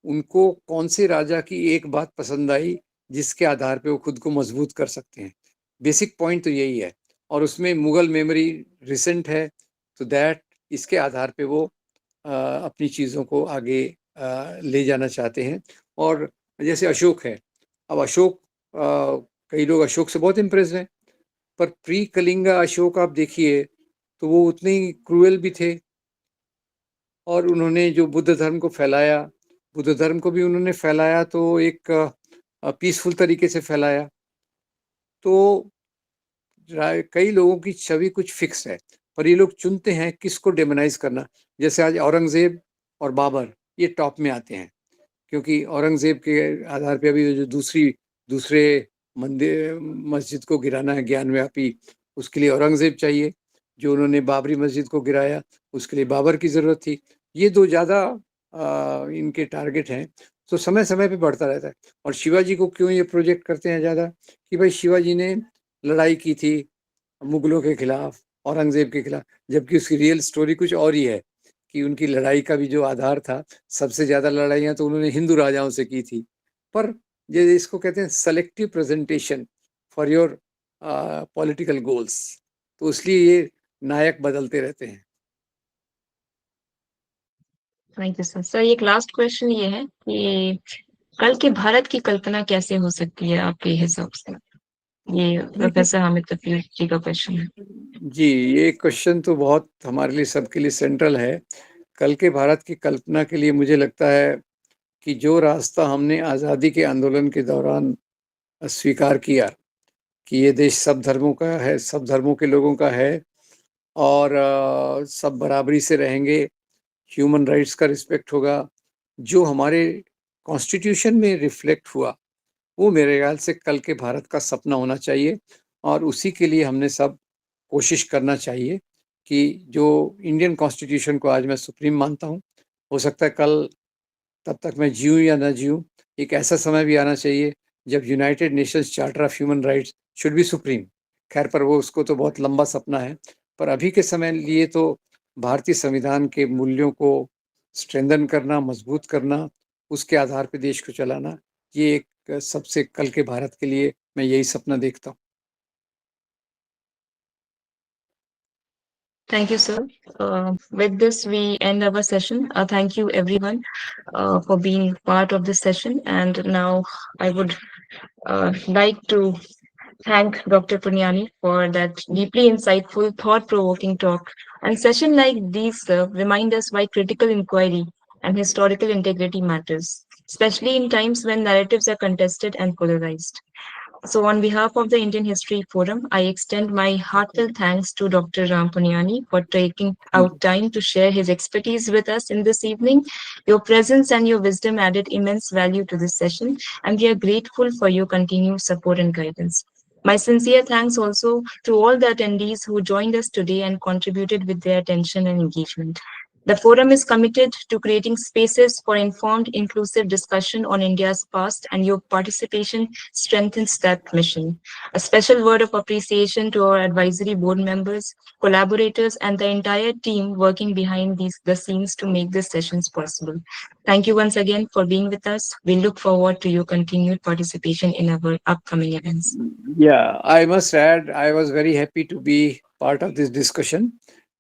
उनको कौन से राजा की एक बात पसंद आई जिसके आधार पे वो खुद को मजबूत कर सकते हैं। बेसिक पॉइंट तो यही है, और उसमें मुगल मेमोरी रिसेंट है, तो दैट इसके आधार पे वो अपनी चीज़ों को आगे ले जाना चाहते हैं। और जैसे अशोक है, अब अशोक कई लोग अशोक से बहुत इम्प्रेस हैं, पर प्री कलिंगा अशोक आप देखिए तो वो उतने ही क्रूएल भी थे, और उन्होंने जो बुद्ध धर्म को फैलाया, बुद्ध धर्म को भी उन्होंने फैलाया तो एक पीसफुल तरीके से फैलाया। तो कई लोगों की छवि कुछ फिक्स है, पर ये लोग चुनते हैं किसको डेमोनाइज करना। जैसे आज औरंगजेब और बाबर ये टॉप में आते हैं, क्योंकि औरंगजेब के आधार पे अभी जो दूसरे मंदिर मस्जिद को गिराना है ज्ञानव्यापी, उसके लिए औरंगजेब चाहिए। जो उन्होंने बाबरी मस्जिद को गिराया, उसके लिए बाबर की जरूरत थी। ये दो ज्यादा इनके टारगेट हैं, तो समय समय पे बढ़ता रहता है। और शिवाजी को क्यों ये प्रोजेक्ट करते हैं ज्यादा, कि भाई शिवाजी ने लड़ाई की थी मुगलों के खिलाफ, औरंगजेब के खिलाफ, जबकि उसकी रियल स्टोरी कुछ और ही है कि उनकी लड़ाई का भी जो आधार था, सबसे ज्यादा लड़ाइयां तो उन्होंने हिंदू राजाओं से की थी। पर ये इसको कहते हैं selective presentation for your political goals, तो इसलिए ये नायक बदलते रहते हैं। Thank you sir. सर, एक लास्ट क्वेश्चन ये है कि कल के भारत की कल्पना कैसे हो सकती है आपके हिसाब से? ये प्रोफेसर हामिद तफरीर जी का क्वेश्चन है। जी, ये क्वेश्चन तो बहुत हमारे लिए सबके लिए सेंट्रल है। कल के भारत की कल्पना के लिए मुझे लगता है कि जो रास्ता हमने आज़ादी के आंदोलन के दौरान स्वीकार किया कि ये देश सब धर्मों का है, सब धर्मों के लोगों का है, और सब बराबरी से रहेंगे, ह्यूमन राइट्स का रिस्पेक्ट होगा, जो हमारे कॉन्स्टिट्यूशन में रिफ्लेक्ट हुआ, वो मेरे ख्याल से कल के भारत का सपना होना चाहिए। और उसी के लिए हमने सब कोशिश करना चाहिए कि जो इंडियन कॉन्स्टिट्यूशन को आज मैं सुप्रीम मानता हूँ, हो सकता है कल तब तक मैं जीऊँ या ना जीऊँ, एक ऐसा समय भी आना चाहिए जब United Nations charter of human rights should be supreme. खैर, पर वो उसको तो बहुत लंबा सपना है, पर अभी के समय लिए तो भारतीय संविधान के मूल्यों को स्ट्रेंथन करना, मजबूत करना, उसके आधार पर देश को चलाना, ये एक सबसे कल के भारत के लिए मैं यही सपना देखता हूँ। Thank you, sir. With this, we end our session. Thank you, everyone, for being part of this session. And now I would like to thank Dr. Punyani for that deeply insightful, thought-provoking talk. And sessions like these remind us why critical inquiry and historical integrity matters, especially in times when narratives are contested and polarized. So, on behalf of the Indian History Forum, I extend my heartfelt thanks to Dr. Ram Punyani for taking out time to share his expertise with us in this evening. Your presence and your wisdom added immense value to this session, and we are grateful for your continued support and guidance. My sincere thanks also to all the attendees who joined us today and contributed with their attention and engagement. The forum is committed to creating spaces for informed, inclusive discussion on India's past, and your participation strengthens that mission. A special word of appreciation to our advisory board members, collaborators, and the entire team working behind the scenes to make these sessions possible. Thank you once again for being with us. We look forward to your continued participation in our upcoming events. Yeah, I must add, I was very happy to be part of this discussion,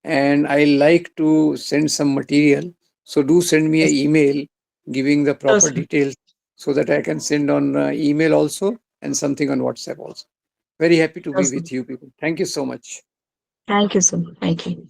and I like to send some material. So do send me an Yes, email giving the sure, proper sir. details so that I can send on email also and something on WhatsApp also. Very happy to Sure, be sir. with you people. Thank you so much. Thank you, sir. Thank you.